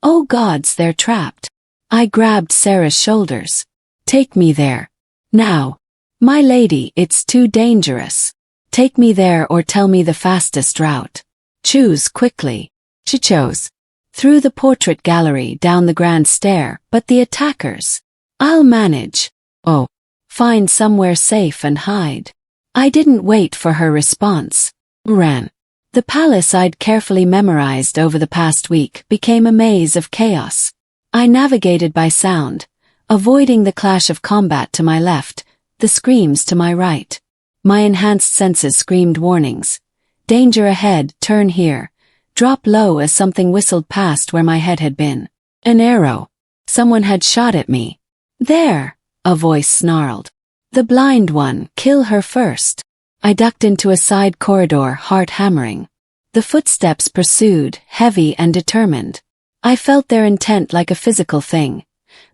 Oh gods, they're trapped. I grabbed Sarah's shoulders. Take me there. Now. My lady, it's too dangerous. Take me there or tell me the fastest route. Choose quickly. She chose. Through the portrait gallery down the grand stair, but the attackers. I'll manage. Oh. Find somewhere safe and hide. I didn't wait for her response. Ran. The palace I'd carefully memorized over the past week became a maze of chaos. I navigated by sound, avoiding the clash of combat to my left, the screams to my right. My enhanced senses screamed warnings. Danger ahead, turn here. Drop low as something whistled past where my head had been. An arrow. Someone had shot at me. There, a voice snarled. The blind one, kill her first. I ducked into a side corridor, heart hammering. The footsteps pursued, heavy and determined. I felt their intent like a physical thing.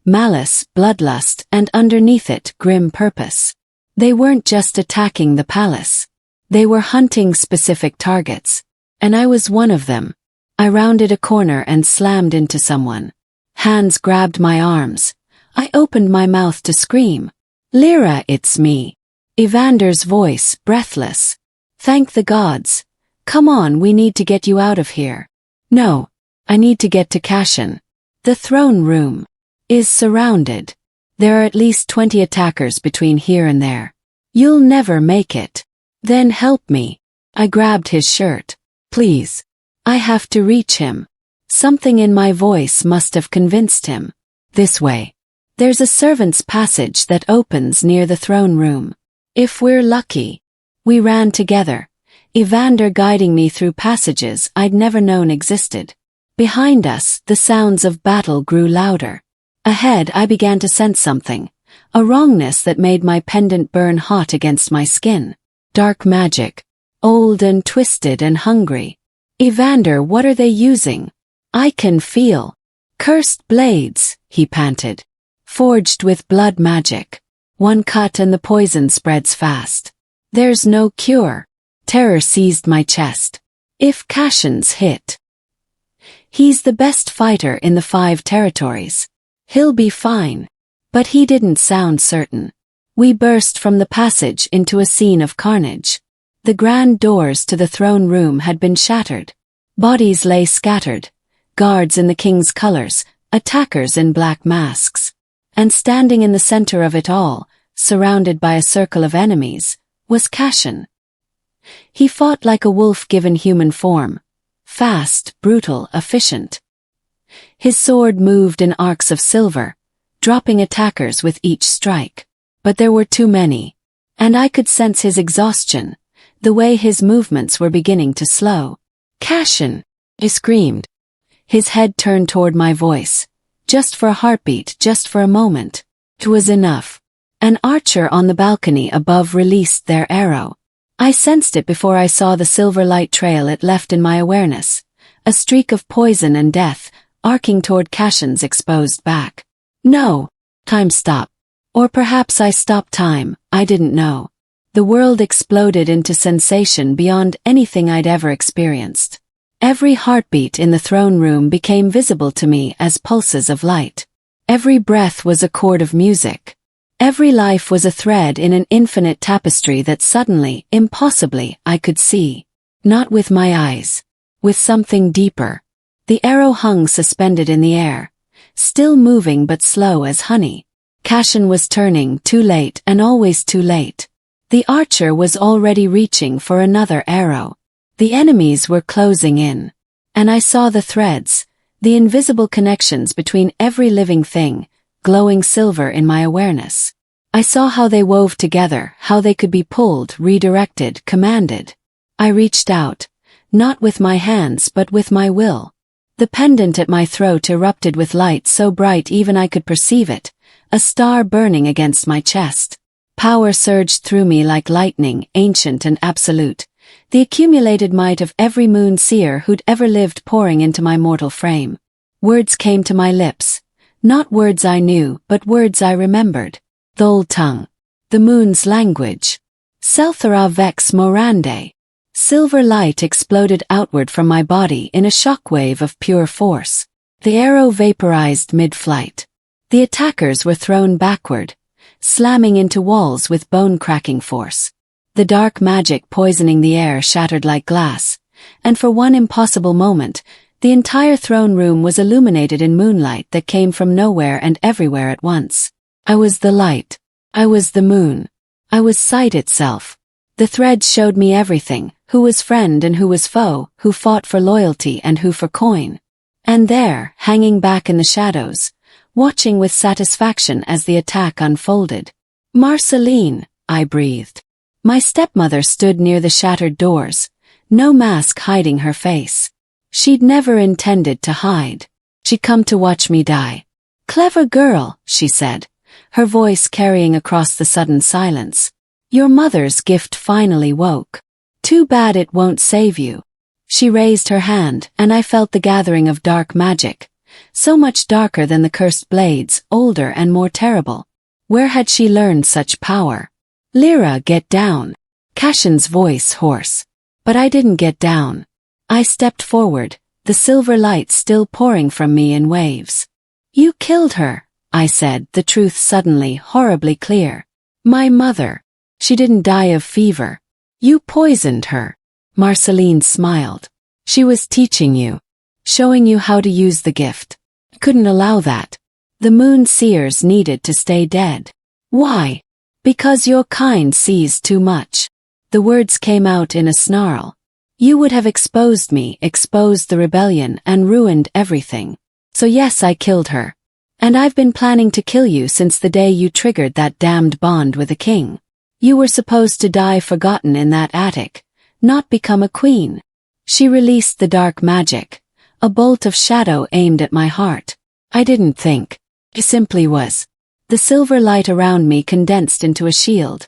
Malice, bloodlust, and underneath it, grim purpose. They weren't just attacking the palace. They were hunting specific targets. And I was one of them. I rounded a corner and slammed into someone. Hands grabbed my arms. I opened my mouth to scream. Lyrra, it's me. Evander's voice, breathless. Thank the gods. Come on, we need to get you out of here. No, I need to get to Cashin. The throne room is surrounded. There are at least 20 attackers between here and there. You'll never make it. Then help me. I grabbed his shirt. Please. I have to reach him. Something in my voice must have convinced him. This way. There's a servant's passage that opens near the throne room. If we're lucky. We ran together, Evander guiding me through passages I'd never known existed. Behind us, the sounds of battle grew louder. Ahead, I began to sense something, a wrongness that made my pendant burn hot against my skin. Dark magic. Old and twisted and hungry. Evander, what are they using? I can feel. Cursed blades, he panted. Forged with blood magic. One cut and the poison spreads fast. There's no cure. Terror seized my chest. If Cashin's hit. He's the best fighter in the 5 territories. He'll be fine. But he didn't sound certain. We burst from the passage into a scene of carnage. The grand doors to the throne room had been shattered. Bodies lay scattered. Guards in the king's colors, attackers in black masks. And standing in the center of it all, surrounded by a circle of enemies, was Cashin. He fought like a wolf given human form. Fast, brutal, efficient. His sword moved in arcs of silver, dropping attackers with each strike. But there were too many. And I could sense his exhaustion, the way his movements were beginning to slow. Cashin! I screamed. His head turned toward my voice. Just for a heartbeat, just for a moment. It was enough. An archer on the balcony above released their arrow. I sensed it before I saw the silver light trail it left in my awareness. A streak of poison and death, arcing toward Cashin's exposed back. No! Time stopped. Or perhaps I stopped time, I didn't know. The world exploded into sensation beyond anything I'd ever experienced. Every heartbeat in the throne room became visible to me as pulses of light. Every breath was a chord of music. Every life was a thread in an infinite tapestry that suddenly, impossibly, I could see. Not with my eyes. With something deeper. The arrow hung suspended in the air. Still moving but slow as honey. Cashin was turning, too late and always too late. The archer was already reaching for another arrow. The enemies were closing in. And I saw the threads, the invisible connections between every living thing, glowing silver in my awareness. I saw how they wove together, how they could be pulled, redirected, commanded. I reached out, not with my hands but with my will. The pendant at my throat erupted with light so bright even I could perceive it, a star burning against my chest. Power surged through me like lightning, ancient and absolute, the accumulated might of every moon seer who'd ever lived pouring into my mortal frame. Words came to my lips. Not words I knew, but words I remembered. The old tongue. The moon's language. Selthara vex morande. Silver light exploded outward from my body in a shockwave of pure force. The arrow vaporized mid-flight. The attackers were thrown backward, slamming into walls with bone-cracking force. The dark magic poisoning the air shattered like glass, and for one impossible moment, the entire throne room was illuminated in moonlight that came from nowhere and everywhere at once. I was the light. I was the moon. I was sight itself. The threads showed me everything, Who was friend and who was foe, who fought for loyalty and who for coin. And there, hanging back in the shadows, watching with satisfaction as the attack unfolded. Marceline, I breathed. My stepmother stood near the shattered doors, no mask hiding her face. She'd never intended to hide. She'd come to watch me die. Clever girl, she said, her voice carrying across the sudden silence. Your mother's gift finally woke. Too bad it won't save you. She raised her hand, and I felt the gathering of dark magic, so much darker than the cursed blades, older and more terrible. Where had she learned such power? Lyrra, get down. Cashin's voice hoarse. But I didn't get down. I stepped forward, the silver light still pouring from me in waves. You killed her, I said, the truth suddenly horribly clear. My mother. She didn't die of fever. You poisoned her. Marceline smiled. She was teaching you. Showing you how to use the gift. Couldn't allow that. The moon seers needed to stay dead. Why? Because your kind sees too much. The words came out in a snarl. You would have exposed me, exposed the rebellion, and ruined everything. So yes, I killed her. And I've been planning to kill you since the day you triggered that damned bond with a king. You were supposed to die forgotten in that attic, not become a queen. She released the dark magic, a bolt of shadow aimed at my heart. I didn't think. It simply was. The silver light around me condensed into a shield,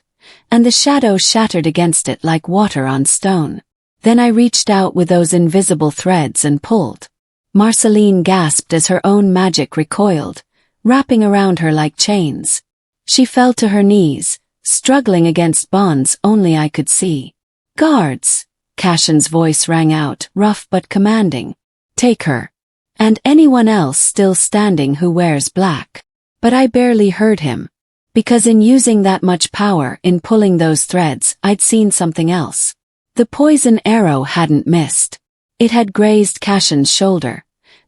and the shadow shattered against it like water on stone. Then I reached out with those invisible threads and pulled. Marceline gasped as her own magic recoiled, wrapping around her like chains. She fell to her knees, struggling against bonds only I could see. Guards! Cashin's voice rang out, rough but commanding. Take her. And anyone else still standing who wears black. But I barely heard him. Because in using that much power, in pulling those threads, I'd seen something else. The poison arrow hadn't missed. It had grazed Cashin's shoulder.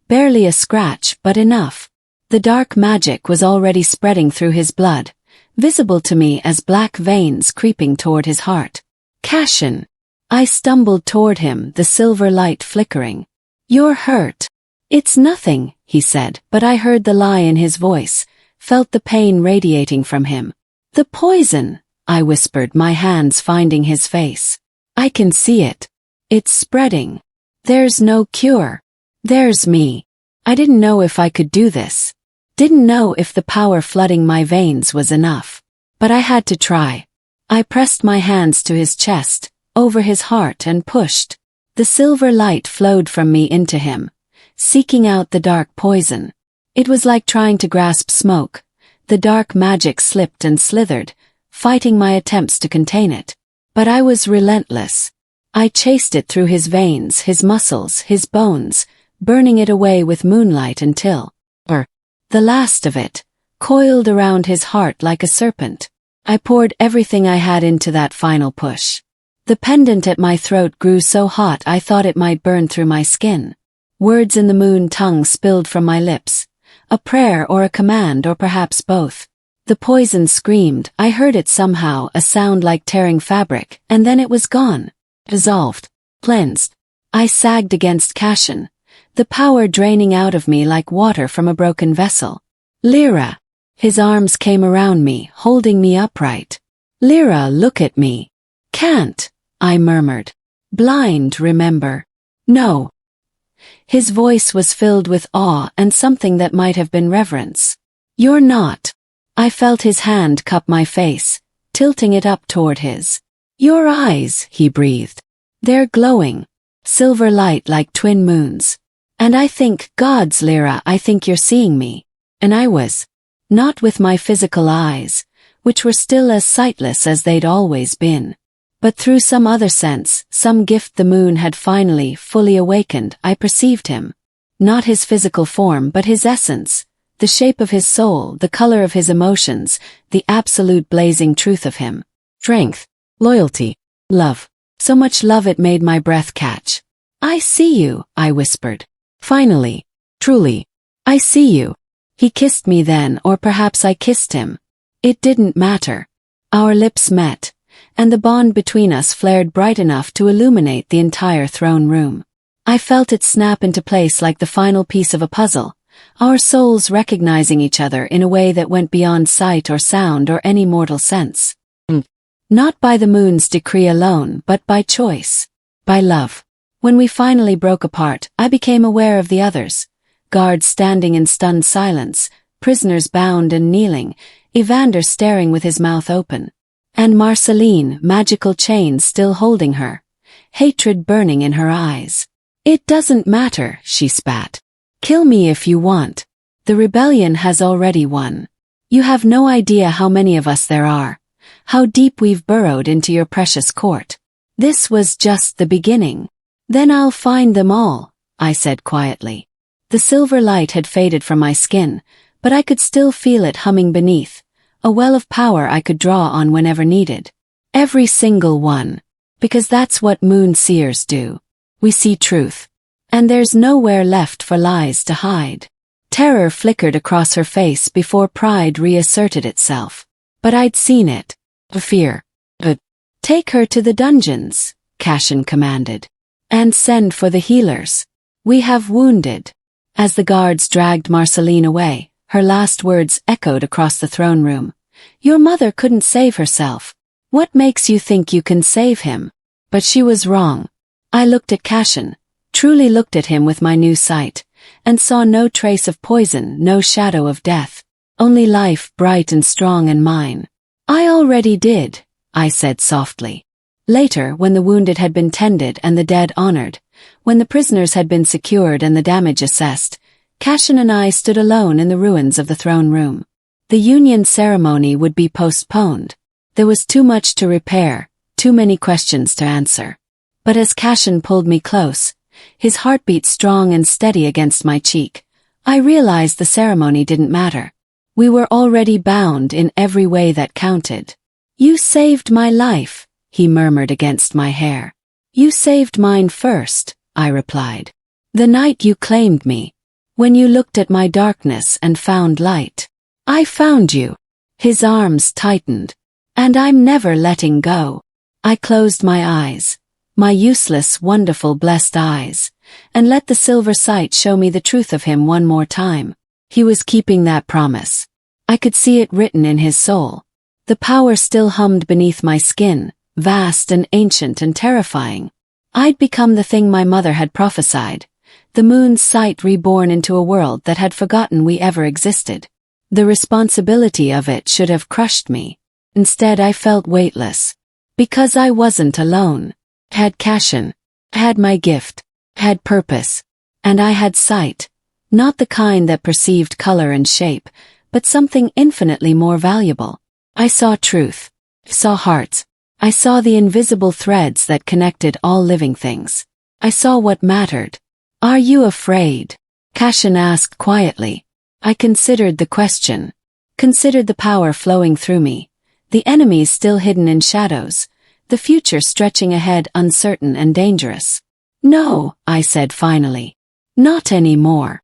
Barely a scratch, but enough. The dark magic was already spreading through his blood, visible to me as black veins creeping toward his heart. Cashin! I stumbled toward him, the silver light flickering. You're hurt. It's nothing, he said, but I heard the lie in his voice, felt the pain radiating from him. The poison, I whispered, my hands finding his face. I can see it. It's spreading. There's no cure. There's me. I didn't know if I could do this. Didn't know if the power flooding my veins was enough. But I had to try. I pressed my hands to his chest, over his heart and pushed. The silver light flowed from me into him, seeking out the dark poison. It was like trying to grasp smoke. The dark magic slipped and slithered, fighting my attempts to contain it. But I was relentless. I chased it through his veins, his muscles, his bones, burning it away with moonlight until, the last of it, coiled around his heart like a serpent. I poured everything I had into that final push. The pendant at my throat grew so hot I thought it might burn through my skin. Words in the moon tongue spilled from my lips. A prayer or a command or perhaps both. The poison screamed, I heard it somehow, a sound like tearing fabric, and then it was gone. Dissolved. Cleansed. I sagged against Cashin, the power draining out of me like water from a broken vessel. Lyrra. His arms came around me, holding me upright. Lyrra, look at me. Can't, I murmured. Blind, remember. No. His voice was filled with awe and something that might have been reverence. You're not. I felt his hand cup my face, tilting it up toward his. Your eyes, he breathed. They're glowing. Silver light like twin moons. And I think, Gods, Lyrra, I think you're seeing me. And I was. Not with my physical eyes, which were still as sightless as they'd always been. But through some other sense, some gift the moon had finally, fully awakened, I perceived him. Not his physical form but his essence, the shape of his soul, the color of his emotions, the absolute blazing truth of him. Strength, loyalty, love. So much love it made my breath catch. I see you, I whispered. Finally. Truly. I see you. He kissed me then, or perhaps I kissed him. It didn't matter. Our lips met, and the bond between us flared bright enough to illuminate the entire throne room. I felt it snap into place like the final piece of a puzzle, our souls recognizing each other in a way that went beyond sight or sound or any mortal sense. Not by the moon's decree alone, but by choice. By love. When we finally broke apart, I became aware of the others. Guards standing in stunned silence, prisoners bound and kneeling, Evander staring with his mouth open. And Marceline, magical chains still holding her. Hatred burning in her eyes. "It doesn't matter," she spat. "Kill me if you want. The rebellion has already won. You have no idea how many of us there are. How deep we've burrowed into your precious court. This was just the beginning. Then I'll find them all," I said quietly. The silver light had faded from my skin, but I could still feel it humming beneath, a well of power I could draw on whenever needed. Every single one. Because that's what moon seers do. We see truth. And there's nowhere left for lies to hide. Terror flickered across her face before pride reasserted itself. But I'd seen it. Fear. "Take her to the dungeons," Cashin commanded. "And send for the healers. We have wounded." As the guards dragged Marceline away, her last words echoed across the throne room. "Your mother couldn't save herself. What makes you think you can save him?" But she was wrong. I looked at Cashin, truly looked at him with my new sight, and saw no trace of poison, no shadow of death. Only life bright and strong and mine. "I already did," I said softly. Later, when the wounded had been tended and the dead honored, when the prisoners had been secured and the damage assessed, Cashin and I stood alone in the ruins of the throne room. The union ceremony would be postponed. There was too much to repair, too many questions to answer. But as Cashin pulled me close, his heartbeat strong and steady against my cheek, I realized the ceremony didn't matter. We were already bound in every way that counted. "You saved my life," he murmured against my hair. "You saved mine first," I replied. "The night you claimed me. When you looked at my darkness and found light. I found you." His arms tightened. "And I'm never letting go." I closed my eyes, my useless, wonderful, blessed eyes, and let the silver sight show me the truth of him one more time. He was keeping that promise. I could see it written in his soul. The power still hummed beneath my skin, vast and ancient and terrifying. I'd become the thing my mother had prophesied, the moon's sight reborn into a world that had forgotten we ever existed. The responsibility of it should have crushed me. Instead, I felt weightless. Because I wasn't alone. Had Cashin. Had my gift. Had purpose. And I had sight. Not the kind that perceived color and shape, but something infinitely more valuable. I saw truth. Saw hearts. I saw the invisible threads that connected all living things. I saw what mattered. "Are you afraid?" Cashin asked quietly. I considered the question. Considered the power flowing through me. The enemies still hidden in shadows. The future stretching ahead uncertain and dangerous. "No," I said finally. "Not anymore."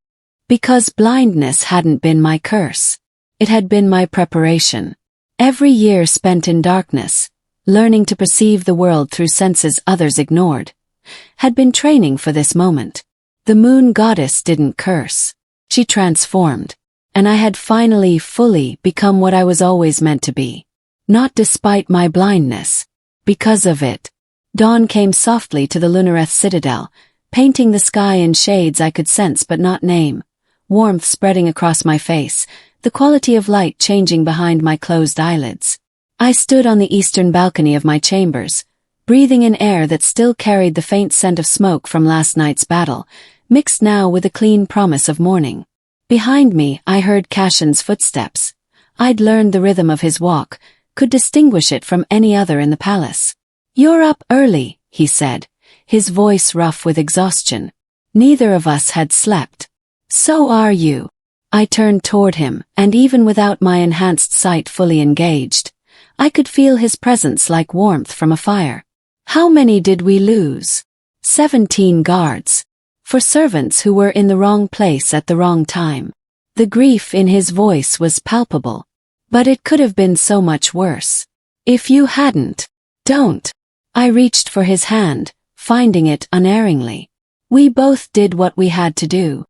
Because blindness hadn't been my curse. It had been my preparation. Every year spent in darkness, learning to perceive the world through senses others ignored, had been training for this moment. The moon goddess didn't curse. She transformed. And I had finally, fully become what I was always meant to be. Not despite my blindness. Because of it. Dawn came softly to the Lunareth citadel, painting the sky in shades I could sense but not name. Warmth spreading across my face, the quality of light changing behind my closed eyelids. I stood on the eastern balcony of my chambers, breathing in air that still carried the faint scent of smoke from last night's battle, mixed now with a clean promise of morning. Behind me, I heard Cashin's footsteps. I'd learned the rhythm of his walk, could distinguish it from any other in the palace. "You're up early," he said, his voice rough with exhaustion. Neither of us had slept. "So are you." I turned toward him, and even without my enhanced sight fully engaged, I could feel his presence like warmth from a fire. "How many did we lose?" 17 guards. For servants who were in the wrong place at the wrong time. The grief in his voice was palpable. But it could have been so much worse. "If you hadn't," Don't. I reached for his hand, finding it unerringly. We both did what we had to do.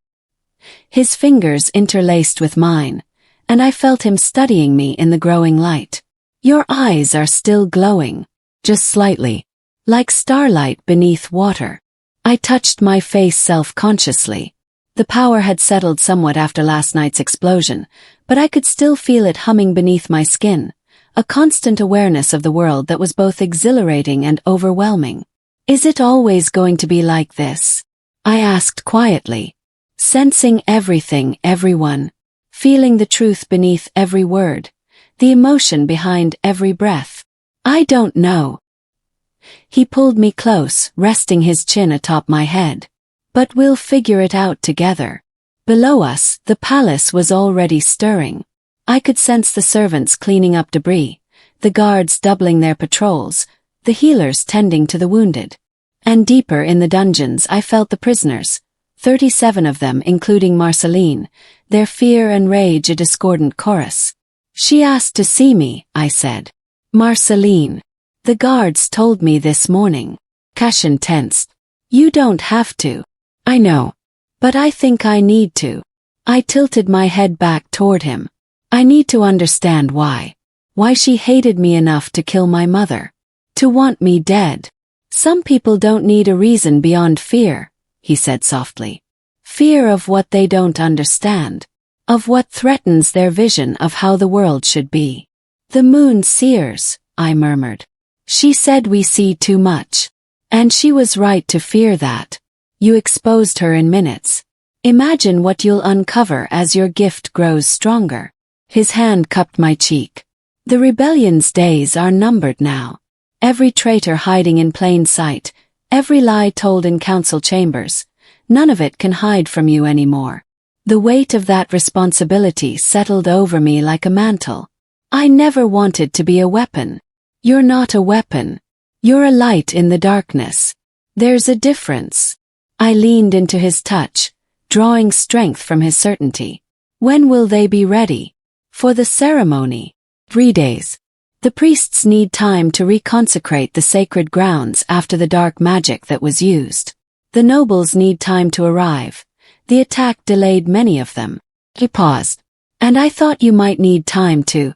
His fingers interlaced with mine, and I felt him studying me in the growing light. Your eyes are still glowing, just slightly, like starlight beneath water. I touched my face self-consciously. The power had settled somewhat after last night's explosion, but I could still feel it humming beneath my skin, a constant awareness of the world that was both exhilarating and overwhelming. Is it always going to be like this? I asked quietly, sensing everything, everyone, feeling the truth beneath every word, the emotion behind every breath. I don't know. He pulled me close, resting his chin atop my head. But we'll figure it out together. Below us, the palace was already stirring. I could sense the servants cleaning up debris, the guards doubling their patrols, the healers tending to the wounded. And deeper in the dungeons I felt the prisoners, 37 of them including Marceline, their fear and rage a discordant chorus. She asked to see me, I said. Marceline. The guards told me this morning. Cashin tensed. You don't have to. I know. But I think I need to. I tilted my head back toward him. I need to understand why. Why she hated me enough to kill my mother. To want me dead. Some people don't need a reason beyond fear, he said softly. Fear of what they don't understand. Of what threatens their vision of how the world should be. The moon sears, I murmured. She said we see too much. And she was right to fear that. You exposed her in minutes. Imagine what you'll uncover as your gift grows stronger. His hand cupped my cheek. The rebellion's days are numbered now. Every traitor hiding in plain sight, every lie told in council chambers, none of it can hide from you anymore. The weight of that responsibility settled over me like a mantle. I never wanted to be a weapon. You're not a weapon. You're a light in the darkness. There's a difference. I leaned into his touch, drawing strength from his certainty. When will they be ready? For the ceremony. 3 days. The priests need time to reconsecrate the sacred grounds after the dark magic that was used. The nobles need time to arrive. The attack delayed many of them. He paused. And I thought you might need time to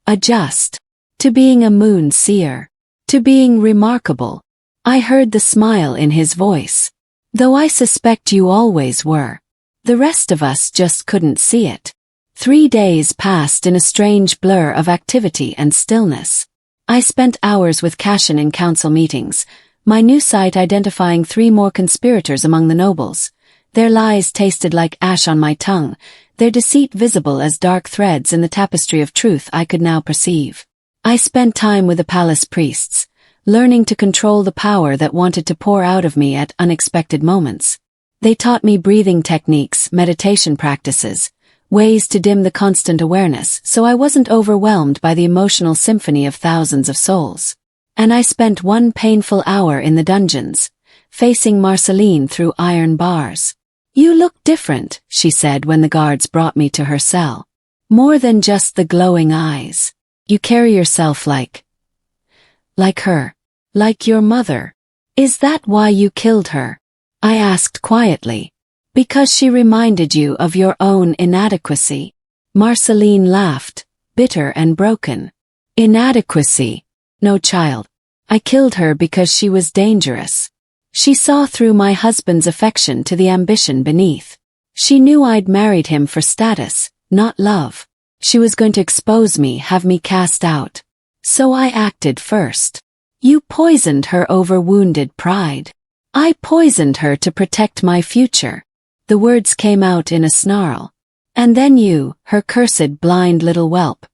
adjust. To being a moon seer. To being remarkable. I heard the smile in his voice. Though I suspect you always were. The rest of us just couldn't see it. 3 days passed in a strange blur of activity and stillness. I spent hours with Cashin in council meetings, my new sight identifying 3 more conspirators among the nobles. Their lies tasted like ash on my tongue, their deceit visible as dark threads in the tapestry of truth I could now perceive. I spent time with the palace priests, learning to control the power that wanted to pour out of me at unexpected moments. They taught me breathing techniques, meditation practices, ways to dim the constant awareness so I wasn't overwhelmed by the emotional symphony of thousands of souls. And I spent 1 painful hour in the dungeons, facing Marceline through iron bars. You look different, she said when the guards brought me to her cell. More than just the glowing eyes. You carry yourself like her. Like your mother. Is that why you killed her? I asked quietly. Because she reminded you of your own inadequacy. Marceline laughed, bitter and broken. Inadequacy? No, child. I killed her because she was dangerous. She saw through my husband's affection to the ambition beneath. She knew I'd married him for status, not love. She was going to expose me, have me cast out. So I acted first. You poisoned her over wounded pride. I poisoned her to protect my future. The words came out in a snarl. And then you, her cursed blind little whelp.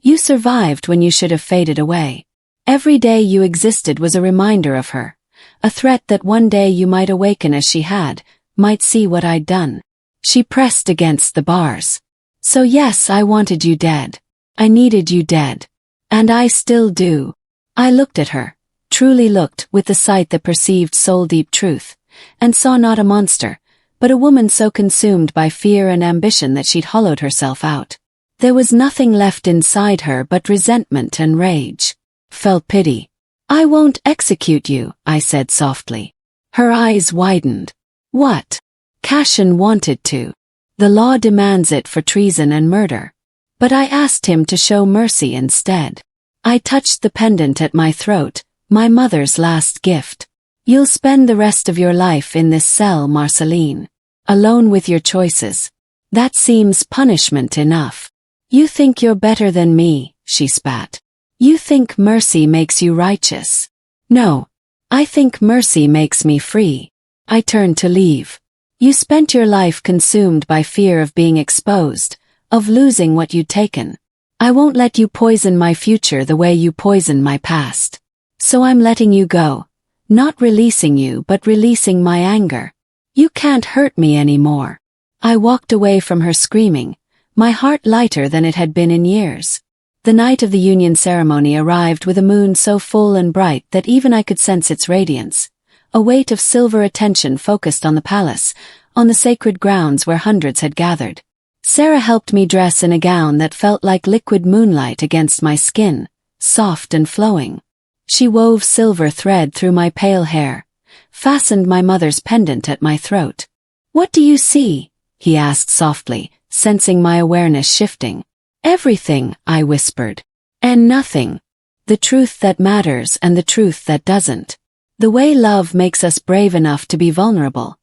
You survived when you should have faded away. Every day you existed was a reminder of her. A threat that one day you might awaken as she had, might see what I'd done. She pressed against the bars. So yes, I wanted you dead. I needed you dead. And I still do. I looked at her, truly looked with the sight that perceived soul-deep truth, and saw not a monster, but a woman so consumed by fear and ambition that she'd hollowed herself out. There was nothing left inside her but resentment and rage. Felt pity. I won't execute you, I said softly. Her eyes widened. What? Cashin wanted to. The law demands it for treason and murder. But I asked him to show mercy instead. I touched the pendant at my throat, my mother's last gift. You'll spend the rest of your life in this cell, Marceline. Alone with your choices. That seems punishment enough. You think you're better than me, she spat. You think mercy makes you righteous. No. I think mercy makes me free. I turned to leave. You spent your life consumed by fear of being exposed, of losing what you'd taken. I won't let you poison my future the way you poisoned my past. So I'm letting you go. Not releasing you but releasing my anger. You can't hurt me anymore. I walked away from her screaming, my heart lighter than it had been in years. The night of the union ceremony arrived with a moon so full and bright that even I could sense its radiance. A weight of silver attention focused on the palace, on the sacred grounds where hundreds had gathered. Sarah helped me dress in a gown that felt like liquid moonlight against my skin, soft and flowing. She wove silver thread through my pale hair, fastened my mother's pendant at my throat. What do you see? He asked softly, sensing my awareness shifting. Everything, I whispered. And nothing. The truth that matters and the truth that doesn't. The way love makes us brave enough to be vulnerable,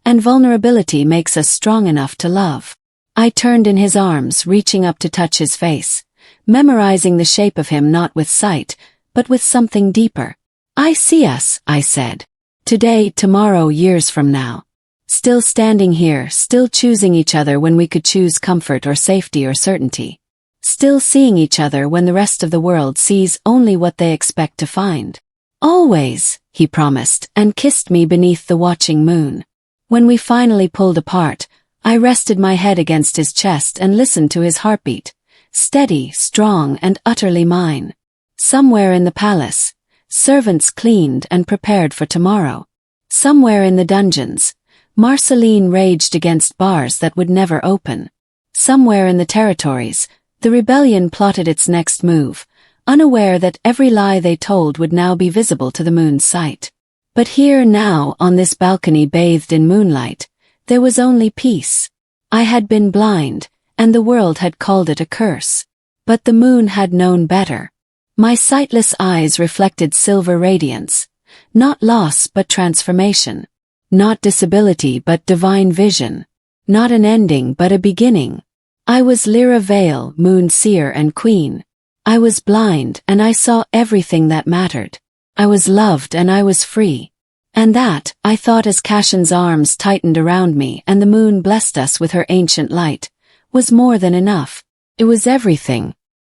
and vulnerability makes us strong enough to love. I turned in his arms, reaching up to touch his face, memorizing the shape of him not with sight, but with something deeper. I see us, I said. Today, tomorrow, years from now. Still standing here, still choosing each other when we could choose comfort or safety or certainty. Still seeing each other when the rest of the world sees only what they expect to find. Always, he promised, and kissed me beneath the watching moon. When we finally pulled apart, I rested my head against his chest and listened to his heartbeat, steady, strong, and utterly mine. Somewhere in the palace, servants cleaned and prepared for tomorrow. Somewhere in the dungeons, Marceline raged against bars that would never open. Somewhere in the territories, the rebellion plotted its next move, unaware that every lie they told would now be visible to the moon's sight. But here now, on this balcony bathed in moonlight, there was only peace. I had been blind, and the world had called it a curse. But the moon had known better. My sightless eyes reflected silver radiance. Not loss but transformation. Not disability but divine vision. Not an ending but a beginning. I was Lyrra Vale, moon seer and queen. I was blind and I saw everything that mattered. I was loved and I was free. And that, I thought as Cashin's arms tightened around me and the moon blessed us with her ancient light, was more than enough. It was everything.